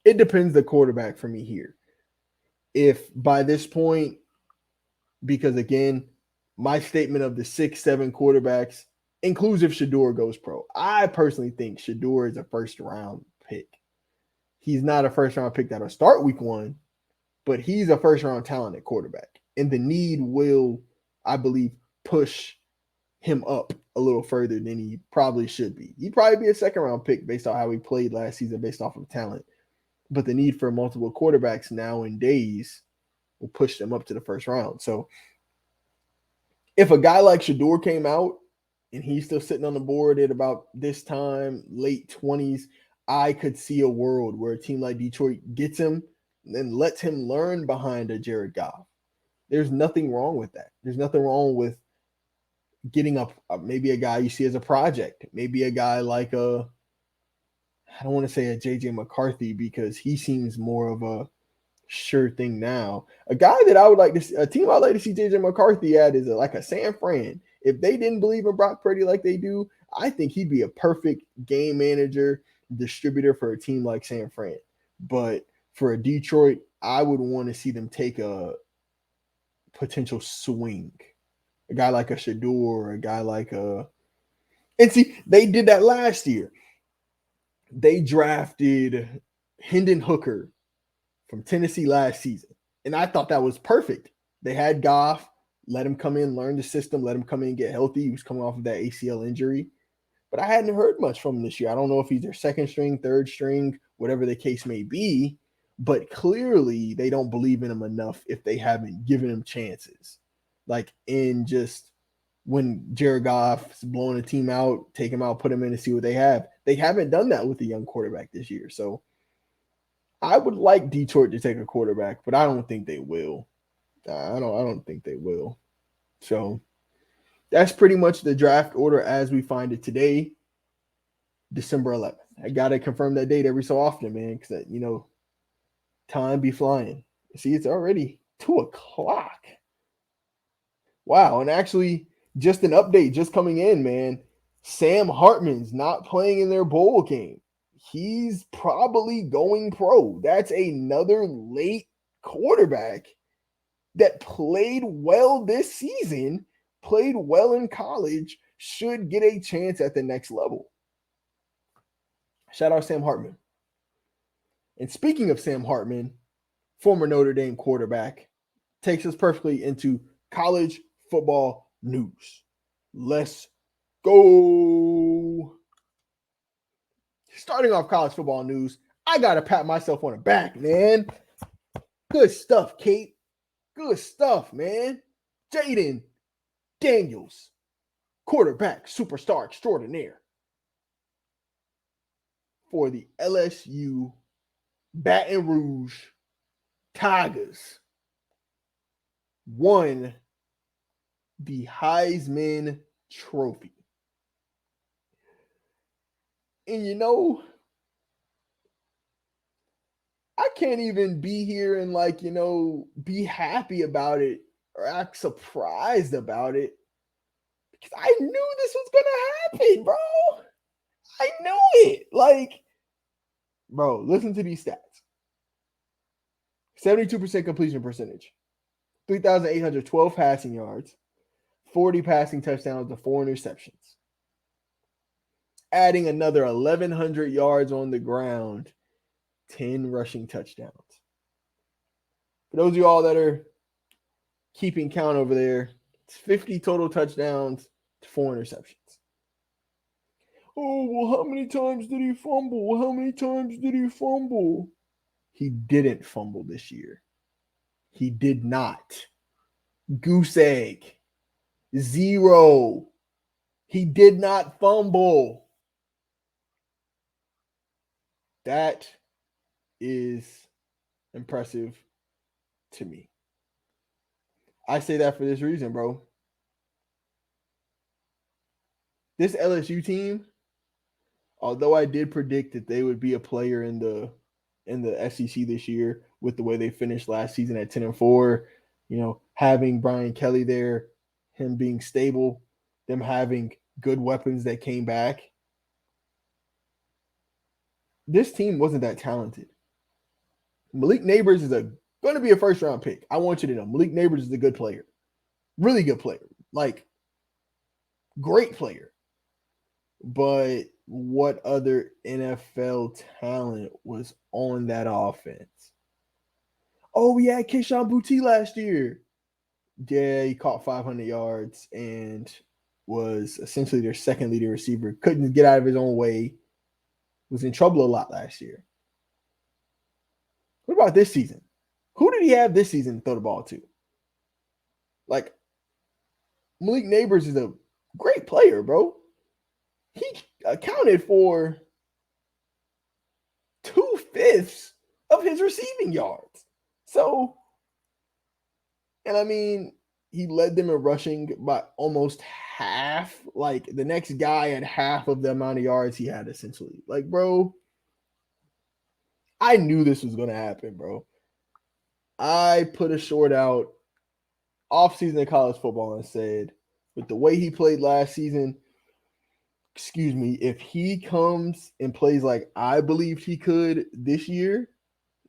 It depends the quarterback for me here. If by this point, because again, my statement of the 6-7 quarterbacks includes if Shedeur goes pro. I personally think Shedeur is a first-round pick. He's not a first-round pick that'll start week 1. But he's a first-round talent at quarterback. And the need will, I believe, push him up a little further than he probably should be. He'd probably be a second-round pick based on how he played last season based off of talent. But the need for multiple quarterbacks nowadays will push them up to the first round. So if a guy like Shedeur came out and he's still sitting on the board at about this time, late 20s, I could see a world where a team like Detroit gets him and lets him learn behind a Jared Goff. There's nothing wrong with that. There's nothing wrong with getting up maybe a guy you see as a project, maybe a guy like I don't want to say a JJ McCarthy because he seems more of a sure thing now. A guy that I would like to see, a team I'd like to see JJ McCarthy at is like a San Fran. If they didn't believe in Brock Purdy like they do, I think he'd be a perfect game manager, distributor for a team like San Fran. But for a Detroit, I would want to see them take a potential swing. A guy like a Shedeur, a guy like a... And see, they did that last year. They drafted Hendon Hooker from Tennessee last season. And I thought that was perfect. They had Goff, let him come in, learn the system, let him come in and get healthy. He was coming off of that ACL injury. But I hadn't heard much from him this year. I don't know if he's their second string, third string, whatever the case may be. But clearly, they don't believe in him enough if they haven't given him chances. Like in just when Jared Goff's blowing a team out, take him out, put him in and see what they have. They haven't done that with the young quarterback this year. So I would like Detroit to take a quarterback, but I don't think they will. I don't think they will. So that's pretty much the draft order as we find it today, December 11th. I got to confirm that date every so often, man, because, time be flying. See, it's already 2:00. Wow. And actually, just an update just coming in, man. Sam Hartman's not playing in their bowl game. He's probably going pro. That's another late quarterback that played well this season, played well in college, should get a chance at the next level. Shout out Sam Hartman. And speaking of Sam Hartman, former Notre Dame quarterback, takes us perfectly into college football news. Let's go. Starting off college football news, I got to pat myself on the back, man. Good stuff, Kate. Good stuff, man. Jayden Daniels, quarterback superstar extraordinaire for the LSU Baton Rouge Tigers, won the Heisman Trophy. And you know, I can't even be here and be happy about it or act surprised about it because I knew this was going to happen, bro. I knew it. Bro, listen to these stats. 72% completion percentage, 3,812 passing yards, 40 passing touchdowns to 4 interceptions. Adding another 1,100 yards on the ground, 10 rushing touchdowns. For those of you all that are keeping count over there, it's 50 total touchdowns to 4 interceptions. Oh, well, how many times did he fumble? How many times did he fumble? He didn't fumble this year. He did not. Goose egg. 0. He did not fumble. That is impressive to me. I say that for this reason, bro. This LSU team, although I did predict that they would be a player in the SEC this year with the way they finished last season at 10-4, having Brian Kelly there, him being stable, them having good weapons that came back. This team wasn't that talented. Malik Nabers is going to be a first-round pick. I want you to know Malik Nabers is a good player. Really good player. Great player. But what other NFL talent was on that offense? Oh, we had Kayshon Boutte last year. Yeah, he caught 500 yards and was essentially their second leading receiver. Couldn't get out of his own way. Was in trouble a lot last year. What about this season? Who did he have this season to throw the ball to? Malik Nabers is a great player, bro. He accounted for 2/5 of his receiving yards. So, and I mean, he led them in rushing by almost half. The next guy had half of the amount of yards he had, essentially. Bro, I knew this was going to happen, bro. I put a short out off-season of college football and said, with the way he played last season, if he comes and plays like I believed he could this year,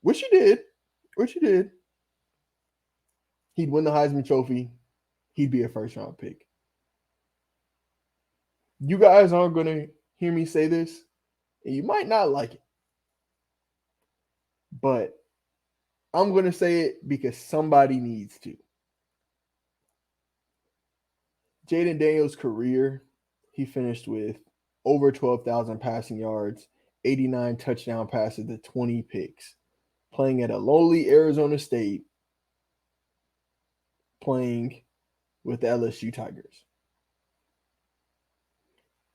which he did, he'd win the Heisman Trophy. He'd be a first-round pick. You guys aren't going to hear me say this, and you might not like it, but I'm going to say it because somebody needs to. Jayden Daniels' career, he finished with over 12,000 passing yards, 89 touchdown passes to 20 picks, playing at a lowly Arizona State, playing with the LSU Tigers.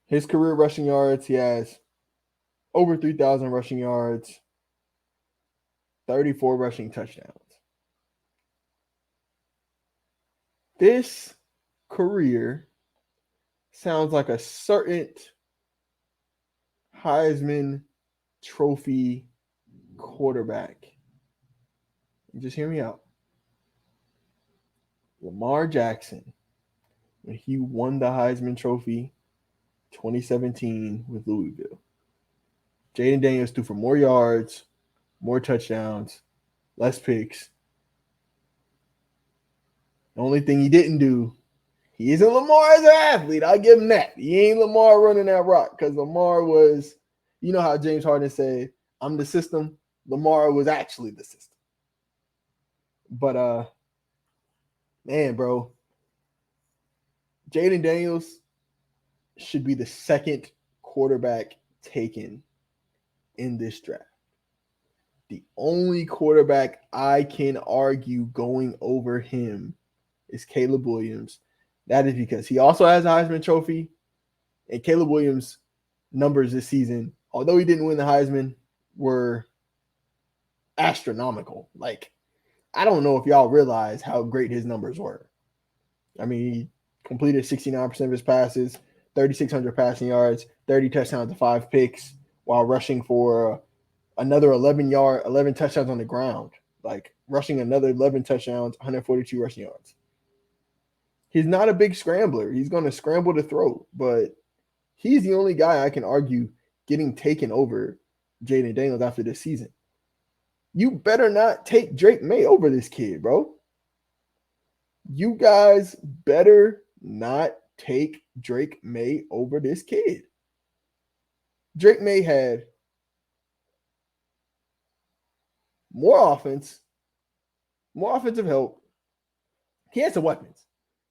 His career rushing yards, he has over 3,000 rushing yards, 34 rushing touchdowns. This career sounds like a certain Heisman Trophy quarterback. Just hear me out. Lamar Jackson, when he won the Heisman Trophy 2017 with Louisville. Jayden Daniels threw for more yards, more touchdowns, less picks. The only thing he didn't do, He isn't Lamar as an athlete. I'll give him that. He ain't Lamar running that rock because Lamar was, you know how James Harden said, I'm the system. Lamar was actually the system. But man, bro, Jayden Daniels should be the second quarterback taken in this draft. The only quarterback I can argue going over him is Caleb Williams. That is because he also has a Heisman Trophy, and Caleb Williams' numbers this season, although he didn't win the Heisman, were astronomical. Like, I don't know if y'all realize how great his numbers were. I mean, he completed 69% of his passes, 3,600 passing yards, 30 touchdowns to 5 picks, while rushing for another 11 touchdowns on the ground. Like, rushing another 11 touchdowns, 142 rushing yards. He's not a big scrambler. He's going to scramble to throw, but he's the only guy I can argue getting taken over Jayden Daniels after this season. You better not take Drake May over this kid, bro. You guys better not take Drake May over this kid. Drake May had more offense, more offensive help. He had some weapons.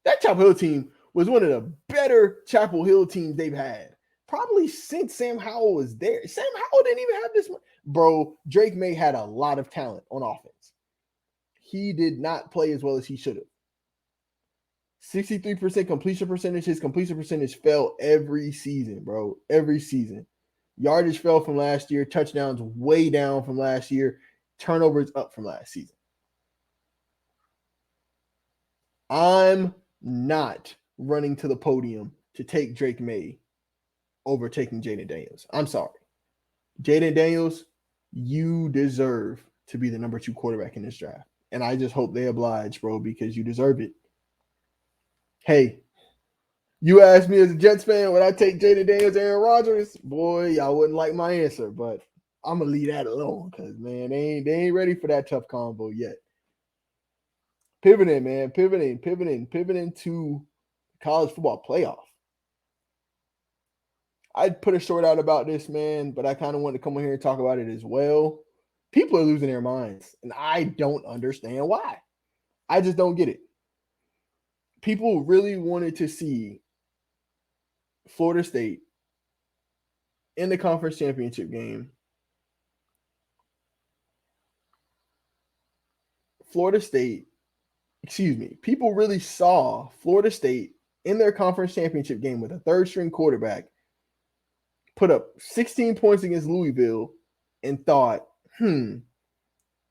That Chapel Hill team was one of the better Chapel Hill teams they've had. Probably since Sam Howell was there. Sam Howell didn't even have this. Bro, Drake May had a lot of talent on offense. He did not play as well as he should have. 63% completion percentage. His completion percentage fell every season, bro. Every season. Yardage fell from last year. Touchdowns way down from last year. Turnovers up from last season. I'm not running to the podium to take Drake May over taking Jayden Daniels. I'm sorry. Jayden Daniels, you deserve to be the number 2 quarterback in this draft. And I just hope they oblige, bro, because you deserve it. Hey, you asked me as a Jets fan, would I take Jayden Daniels, Aaron Rodgers? Boy, y'all wouldn't like my answer, but I'm going to leave that alone because, man, they ain't ready for that tough combo yet. Pivoting, man, pivoting to college football playoff. I'd put a short out about this, man, but I kind of wanted to come on here and talk about it as well. People are losing their minds, and I don't understand why. I just don't get it. People really wanted to see Florida State in the conference championship game. People really saw Florida State in their conference championship game with a third-string quarterback put up 16 points against Louisville and thought,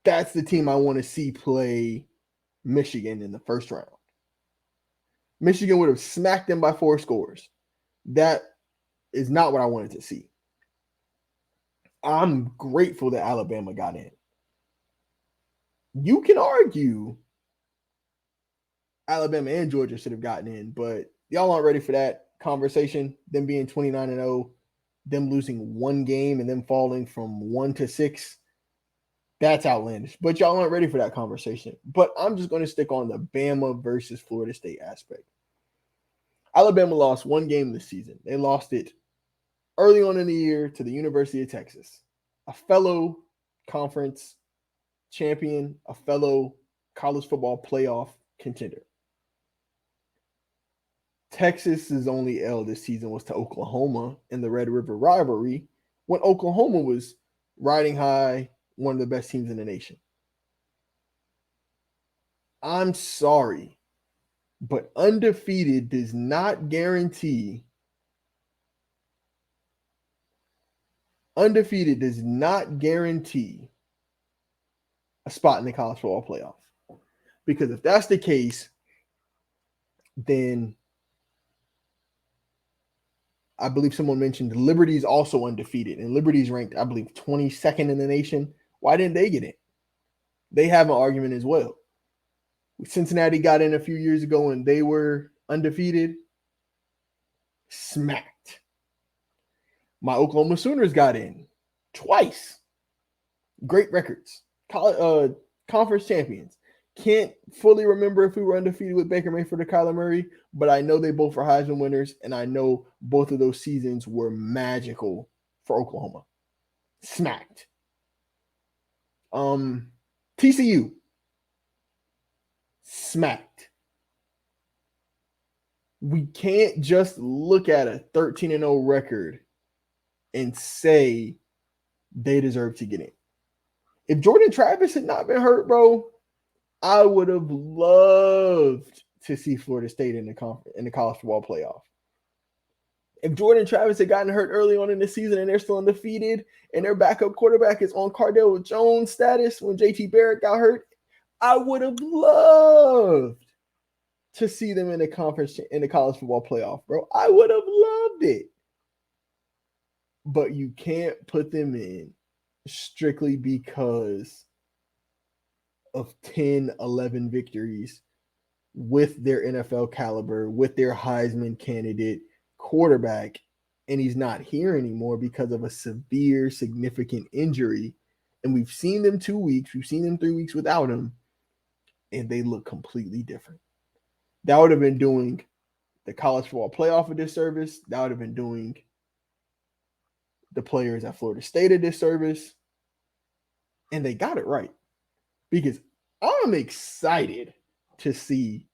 that's the team I want to see play Michigan in the first round. Michigan would have smacked them by 4 scores. That is not what I wanted to see. I'm grateful that Alabama got in. You can argue Alabama and Georgia should have gotten in, but y'all aren't ready for that conversation. Them being 29-0, them losing 1 game and them falling from 1 to 6. That's outlandish. But y'all aren't ready for that conversation. But I'm just going to stick on the Bama versus Florida State aspect. Alabama lost 1 game this season. They lost it early on in the year to the University of Texas, a fellow conference champion, a fellow college football playoff contender. Texas's only L this season was to Oklahoma in the Red River rivalry when Oklahoma was riding high, one of the best teams in the nation. I'm sorry, but undefeated does not guarantee a spot in the college football playoff. Because if that's the case, then I believe someone mentioned Liberty's also undefeated, and Liberty's ranked, I believe, 22nd in the nation. Why didn't they get in? They have an argument as well. Cincinnati got in a few years ago and they were undefeated. Smacked. My Oklahoma Sooners got in twice. Great records. Conference champions. Can't fully remember if we were undefeated with Baker Mayfield or Kyler Murray, but I know they both were Heisman winners, and I know both of those seasons were magical for Oklahoma. Smacked. TCU. Smacked. We can't just look at a 13-0 record and say they deserve to get in. If Jordan Travis had not been hurt, bro, I would have loved to see Florida State in the college football playoff. If Jordan Travis had gotten hurt early on in the season and they're still undefeated and their backup quarterback is on Cardale Jones status when JT Barrett got hurt, I would have loved to see them in the college football playoff, bro. I would have loved it. But you can't put them in strictly because of 10, 11 victories with their NFL caliber, with their Heisman candidate quarterback, and he's not here anymore because of a severe, significant injury. And we've seen them 2 weeks, we've seen them 3 weeks without him, and they look completely different. That would have been doing the college football playoff a disservice. That would have been doing the players at Florida State a disservice. And they got it right. Because I'm excited to see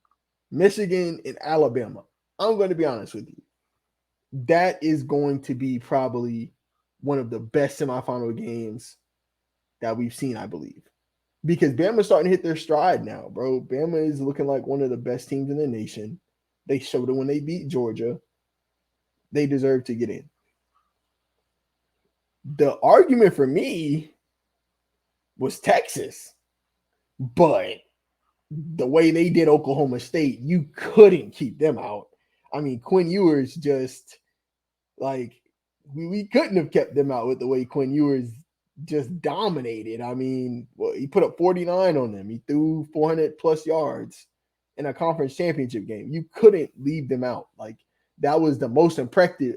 Michigan and Alabama. I'm going to be honest with you. That is going to be probably one of the best semifinal games that we've seen, I believe. Because Bama's starting to hit their stride now, bro. Bama is looking like one of the best teams in the nation. They showed it when they beat Georgia. They deserve to get in. The argument for me was Texas. But the way they did Oklahoma State, you couldn't keep them out. I mean, Quinn Ewers just like we couldn't have kept them out with the way Quinn Ewers just dominated. I mean, well, he put up 49 on them. He threw 400 plus yards in a conference championship game. You couldn't leave them out. Like that was the most impressive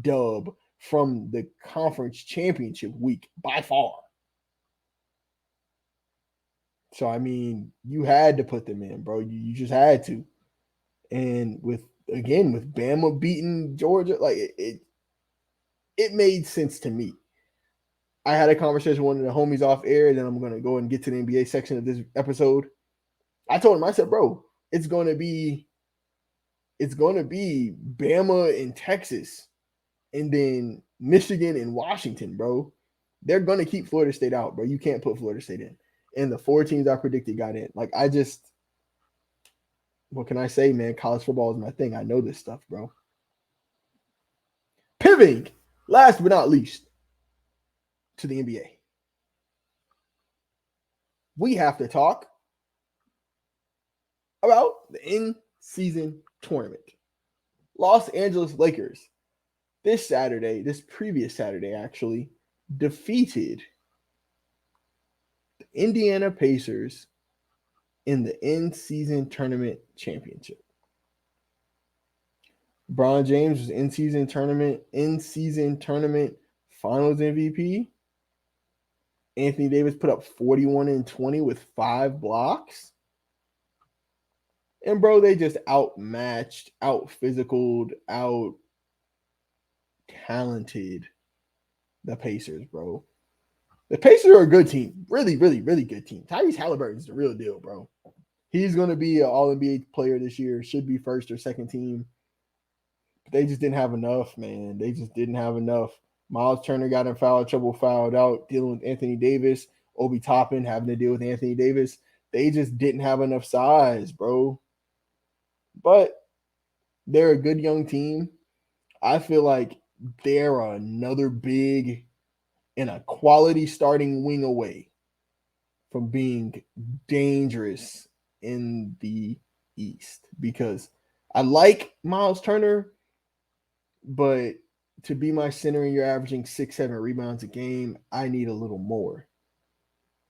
dub from the conference championship week by far. So, I mean, you had to put them in, bro. You just had to. And with Bama beating Georgia, like it made sense to me. I had a conversation with one of the homies off air, then I'm going to go and get to the NBA section of this episode. I told him, I said, bro, it's going to be Bama and Texas and then Michigan and Washington, bro. They're going to keep Florida State out, bro. You can't put Florida State in. And the 4 teams I predicted got in. Like, what can I say, man? College football is my thing. I know this stuff, bro. Pivoting, last but not least, to the NBA. We have to talk about the in-season tournament. Los Angeles Lakers this previous Saturday, actually, defeated the Indiana Pacers in the in-season tournament championship. LeBron James was in-season tournament finals MVP. Anthony Davis put up 41 and 20 with 5 blocks. And, bro, they just outmatched, out-physicaled, out-talented the Pacers, bro. The Pacers are a good team. Really, really, really good team. Tyrese Halliburton's the real deal, bro. He's going to be an All-NBA player this year. Should be first or second team. But they just didn't have enough, man. They just didn't have enough. Miles Turner got in foul trouble, fouled out, dealing with Anthony Davis. Obi Toppin having to deal with Anthony Davis. They just didn't have enough size, bro. But they're a good young team. I feel like they're another big and a quality starting wing away from being dangerous in the East. Because I like Miles Turner, but to be my center and you're averaging 6-7 rebounds a game, I need a little more.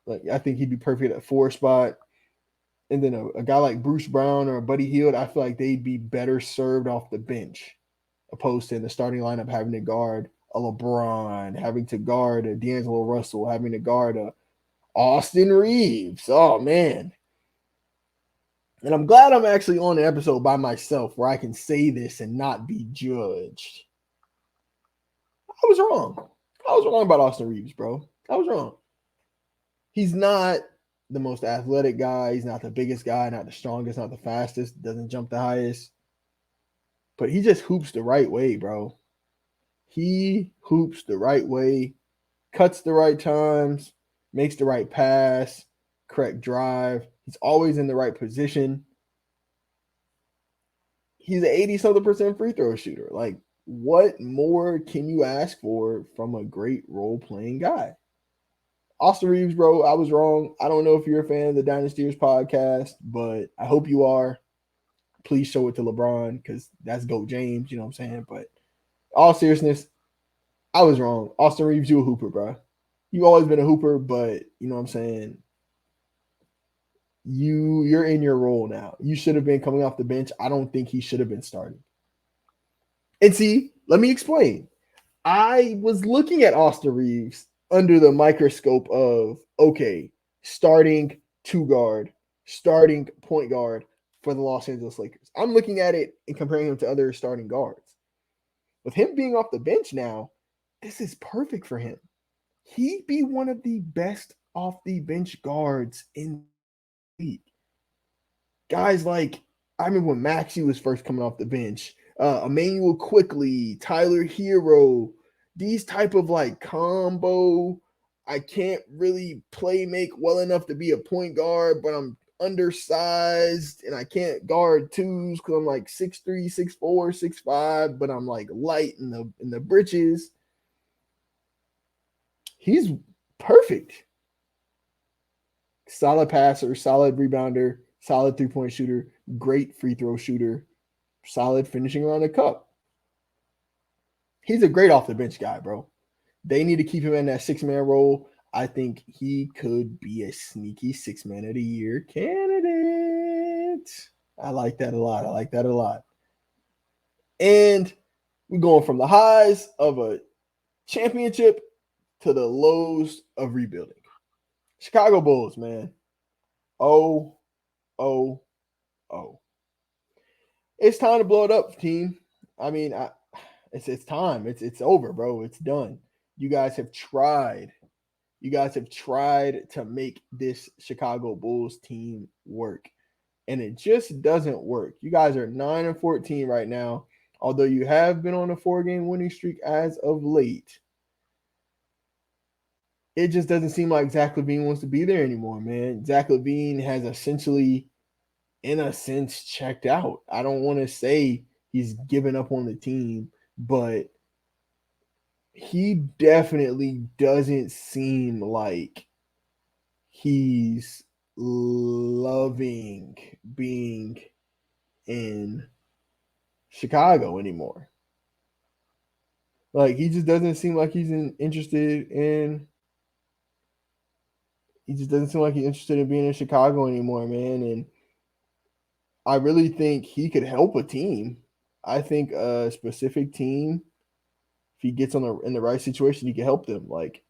Like I think he'd be perfect at 4 spot. And then a guy like Bruce Brown or Buddy Hield, I feel like they'd be better served off the bench, opposed to in the starting lineup having to guard a LeBron, having to guard a D'Angelo Russell, having to guard a Austin Reeves. Oh, man. And I'm glad I'm actually on an episode by myself where I can say this and not be judged. I was wrong. I was wrong about Austin Reeves, bro. I was wrong. He's not the most athletic guy. He's not the biggest guy, not the strongest, not the fastest, doesn't jump the highest. But he just hoops the right way, bro. He hoops the right way, cuts the right times, makes the right pass, correct drive. He's always in the right position. He's an 80-something% free throw shooter. Like, what more can you ask for from a great role playing guy? Austin Reeves, bro, I was wrong. I don't know if you're a fan of the Dynastyers podcast, but I hope you are. Please show it to LeBron because that's GOAT James, you know what I'm saying? But all seriousness, I was wrong. Austin Reeves, you a hooper, bro. You always been a hooper, but you know what I'm saying? You're in your role now. You should have been coming off the bench. I don't think he should have been starting. And see, let me explain. I was looking at Austin Reeves under the microscope of, okay, starting two guard, starting point guard for the Los Angeles Lakers. I'm looking at it and comparing him to other starting guards. With him being off the bench now, this is perfect for him. He'd be one of the best off the bench guards in the league. Guys like, I remember when Maxey was first coming off the bench, Emmanuel Quickly, Tyler Hero, these type of like combo. I can't really play make well enough to be a point guard, but I'm undersized and I can't guard twos because I'm like 6'3, 6'4, 6'5, but I'm like light in the britches. He's perfect. Solid passer, solid rebounder, solid three-point shooter, great free throw shooter, solid finishing around the cup. He's a great off the bench guy, bro. They need to keep him in that 6-man role. I think he could be a sneaky 6-man of the year candidate. I like that a lot. I like that a lot. And we're going from the highs of a championship to the lows of rebuilding. Chicago Bulls, man. Oh, oh, oh. It's time to blow it up, team. I mean, it's time. It's over, bro. It's done. You guys have tried. You guys have tried to make this Chicago Bulls team work, and it just doesn't work. You guys are 9-14 right now, although you have been on a 4-game winning streak as of late. It just doesn't seem like Zach LaVine wants to be there anymore, man. Zach LaVine has essentially, in a sense, checked out. I don't want to say he's given up on the team, but he definitely doesn't seem like he's loving being in Chicago anymore. Like, he just doesn't seem like he's interested in. He just doesn't seem like he's interested in being in Chicago anymore, man. And I really think he could help a team. I think a specific team, if he gets in the right situation, he can help them. Like,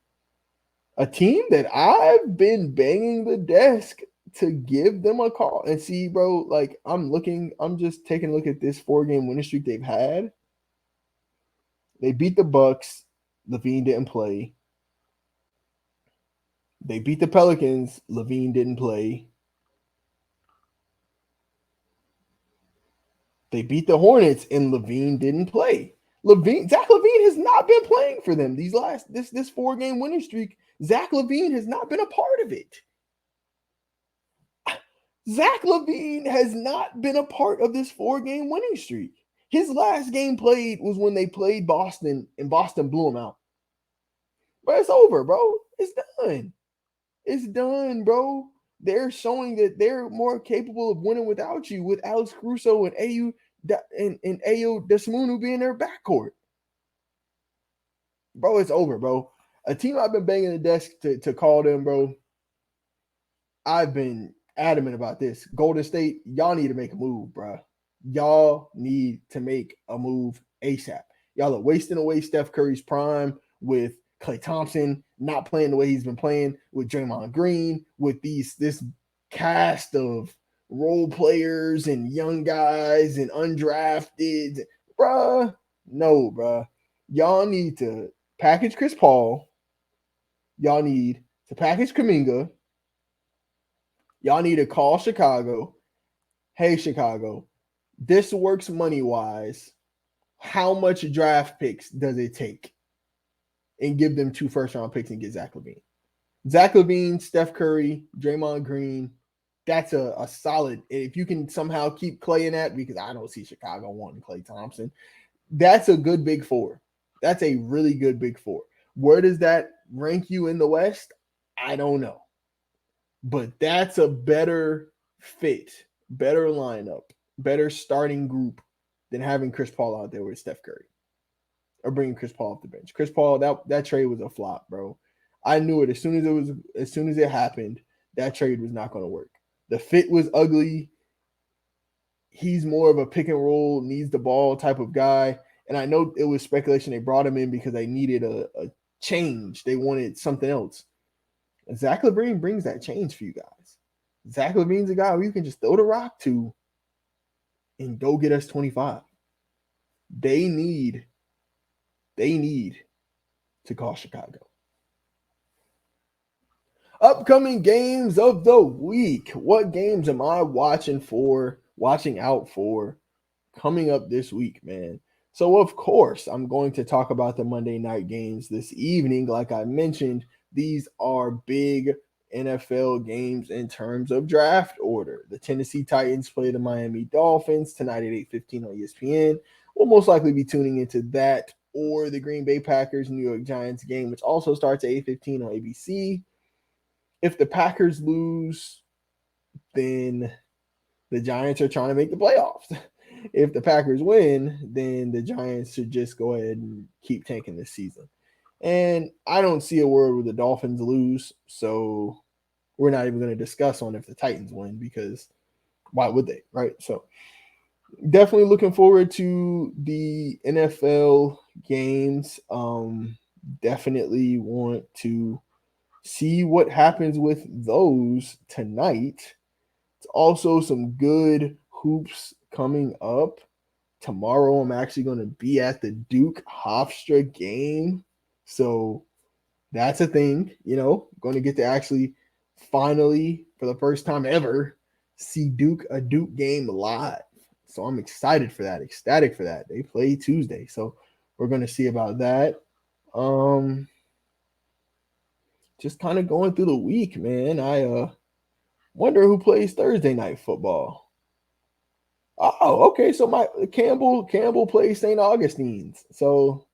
a team that I've been banging the desk to give them a call. And see, bro, like, I'm just taking a look at this 4-game winning streak they've had. They beat the Bucks. LaVine didn't play. They beat the Pelicans. LaVine didn't play. They beat the Hornets and LaVine didn't play. Zach LaVine has not been playing for them this 4-game winning streak. Zach LaVine has not been a part of it. Zach LaVine has not been a part of this 4-game winning streak. His last game played was when they played Boston, and Boston blew him out. But it's over, bro. It's done. It's done, bro. They're showing that they're more capable of winning without you, with Alex Caruso and Ayo Dosunmu being their backcourt. Bro, it's over, bro. A team I've been banging the desk to call them, bro. I've been adamant about this. Golden State, y'all need to make a move, bro. Y'all need to make a move ASAP. Y'all are wasting away Steph Curry's prime with Klay Thompson not playing the way he's been playing, with Draymond Green, with this cast of role players and young guys and undrafted, bruh. No, bruh. Y'all need to package Chris Paul. Y'all need to package Kuminga. Y'all need to call Chicago. Hey, Chicago, this works money-wise. How much draft picks does it take? And give them 2 first-round picks and get Zach LaVine. Zach LaVine, Steph Curry, Draymond Green. That's a solid. If you can somehow keep Klay in that, because I don't see Chicago wanting Klay Thompson, that's a good big 4. That's a really good big 4. Where does that rank you in the West? I don't know. But that's a better fit, better lineup, better starting group than having Chris Paul out there with Steph Curry or bringing Chris Paul off the bench. Chris Paul, that trade was a flop, bro. I knew it as soon as it happened. That trade was not going to work. The fit was ugly. He's more of a pick and roll, needs the ball type of guy. And I know it was speculation they brought him in because they needed a change. They wanted something else. Zach LaVine brings that change for you guys. Zach LaVine's a guy who you can just throw the rock to and go get us 25. They need to call Chicago. Upcoming games of the week. What games am I watching out for coming up this week, man? So, of course, I'm going to talk about the Monday night games this evening. Like I mentioned, these are big NFL games in terms of draft order. The Tennessee Titans play the Miami Dolphins tonight at 8:15 on ESPN. We'll most likely be tuning into that, or the Green Bay Packers New York Giants game, which also starts at 8:15 on ABC. If the Packers lose, then the Giants are trying to make the playoffs. If the Packers win, then the Giants should just go ahead and keep tanking this season. And I don't see a world where the Dolphins lose, so we're not even going to discuss on if the Titans win, because why would they, right? So definitely looking forward to the NFL games. Definitely want to see what happens with those tonight. It's also some good hoops coming up. Tomorrow, I'm actually going to be at the Duke Hofstra game. So that's a thing, going to get to actually finally, for the first time ever, see a Duke game live. So I'm excited for that, ecstatic for that. They play Tuesday. So we're going to see about that. Just kind of going through the week, man. I wonder who plays Thursday night football. Oh, okay. So my Campbell plays St. Augustine's. So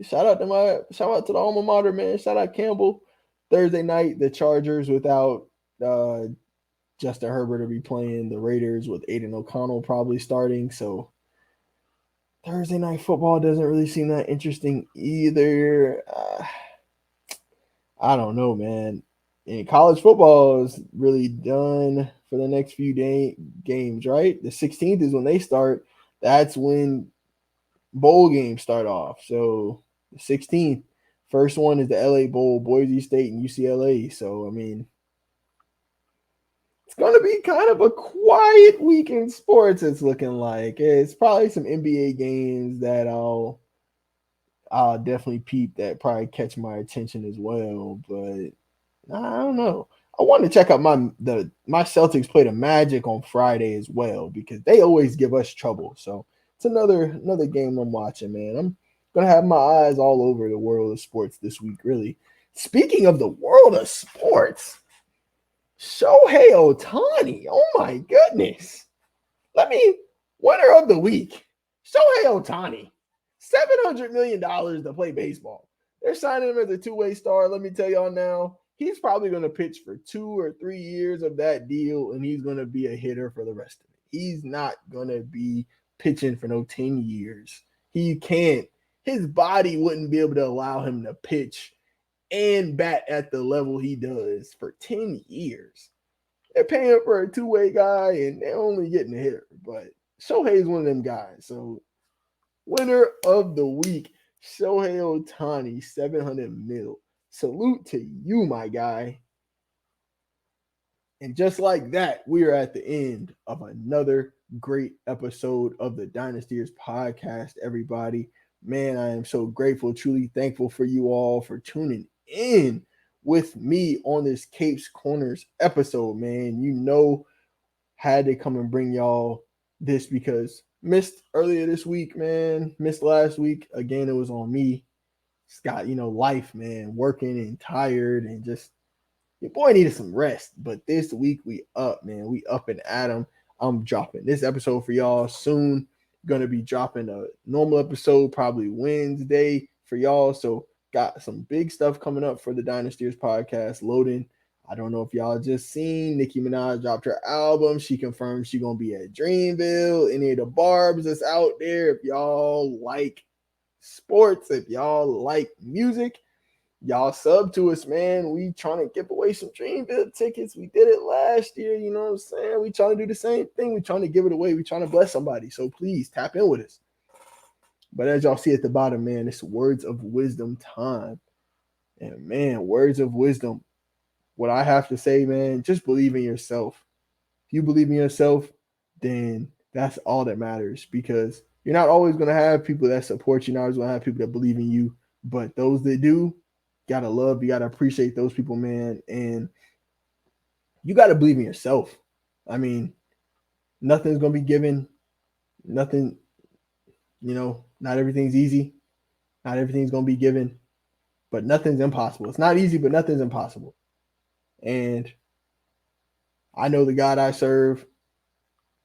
shout out to the alma mater, man. Shout out Campbell. Thursday night, the Chargers without Justin Herbert will be playing the Raiders with Aiden O'Connell probably starting. So Thursday night football doesn't really seem that interesting either. I don't know, man. And college football is really done for the next few games, right? The 16th is when they start. That's when bowl games start off. So the 16th, first one is the LA Bowl, Boise State and UCLA. So, I mean, it's going to be kind of a quiet week in sports, it's looking like. It's probably some NBA games that I'll definitely peep that probably catch my attention as well. But I don't know. I want to check out my Celtics play the Magic on Friday as well, because they always give us trouble. So it's another game I'm watching, man. I'm gonna have my eyes all over the world of sports this week, really. Speaking of the world of sports, Shohei Ohtani. Oh my goodness. Winner of the week, Shohei Ohtani. $700 million to play baseball. They're signing him as a two-way star. Let me tell y'all now, he's probably going to pitch for 2 or 3 years of that deal, and he's going to be a hitter for the rest of it. He's not going to be pitching for no 10 years. He can't. His body wouldn't be able to allow him to pitch and bat at the level he does for 10 years. They're paying for a two-way guy, and they're only getting a hitter. But Shohei's one of them guys. So winner of the week, Shohei Ohtani, 700 mil. Salute to you, my guy. And just like that, we are at the end of another great episode of the Dynastyers podcast, everybody. Man, I am so grateful, truly thankful for you all for tuning in with me on this Capes Corners episode, man. You know, had to come and bring y'all this because missed earlier this week, man. Missed last week. Again, it was on me. It's got, life, man, working and tired and just your boy needed some rest. But this week we up, man. We up and at 'em. I'm dropping this episode for y'all soon. Gonna be dropping a normal episode probably Wednesday for y'all. So got some big stuff coming up for the Dynastyers podcast loading. I don't know if y'all just seen Nicki Minaj dropped her album. She confirmed she's gonna be at Dreamville. Any of the barbs that's out there, if y'all like sports, if y'all like music, y'all sub to us, man. We trying to give away some Dreamville tickets. We did it last year, you know what I'm saying? We trying to do the same thing. We trying to give it away. We trying to bless somebody. So please tap in with us. But as y'all see at the bottom, man, it's words of wisdom time. And man, words of wisdom. What I have to say, man, just believe in yourself. If you believe in yourself, then that's all that matters, because you're not always going to have people that support you. You're not always going to have people that believe in you. But those that do, gotta love, you gotta appreciate those people, man. And you gotta believe in yourself. I mean, nothing's gonna be given, nothing, not everything's easy, not everything's gonna be given, but nothing's impossible. It's not easy, but nothing's impossible. And I know the God I serve.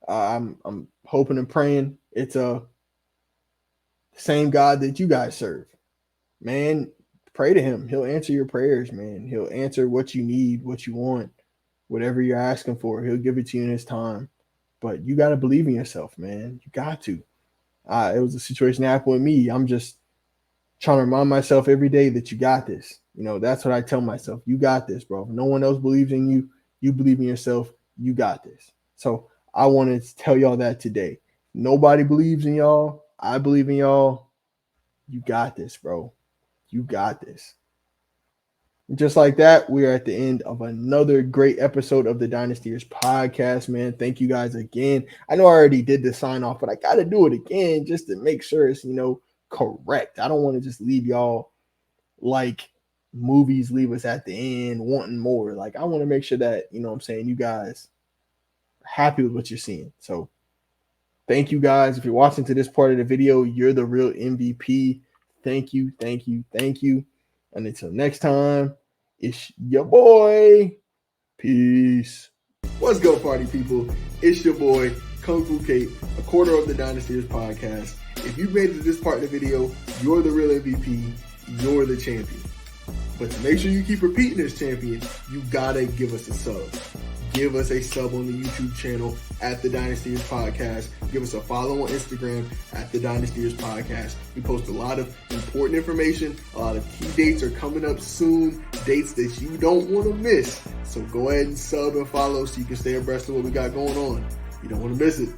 I'm hoping and praying it's the same God that you guys serve, man. Pray to him. He'll answer your prayers, man. He'll answer what you need, what you want, whatever you're asking for. He'll give it to you in his time. But you got to believe in yourself, man. You got to. It was a situation that happened with me. I'm just trying to remind myself every day that you got this. That's what I tell myself. You got this, bro. If no one else believes in you, you believe in yourself. You got this. So I wanted to tell y'all that today. Nobody believes in y'all. I believe in y'all. You got this, bro. You got this. And just like that, we are at the end of another great episode of the Dynastyers podcast, man. Thank you guys again. I know I already did the sign off, but I got to do it again just to make sure it's, correct. I don't want to just leave y'all like movies leave us at the end wanting more. Like, I want to make sure that, you guys are happy with what you're seeing. So thank you guys. If you're watching to this part of the video, you're the real MVP. Thank you, thank you, thank you. And until next time, it's your boy. Peace. What's good, party people? It's your boy, Kung Fu Cape, a quarter of the Dynastyers podcast. If you made it to this part of the video, you're the real MVP. You're the champion. But to make sure you keep repeating this champion, you gotta give us a sub. Give us a sub on the YouTube channel at the Dynastyers Podcast. Give us a follow on Instagram at the Dynastyers Podcast. We post a lot of important information. A lot of key dates are coming up soon. Dates that you don't want to miss. So go ahead and sub and follow so you can stay abreast of what we got going on. You don't want to miss it.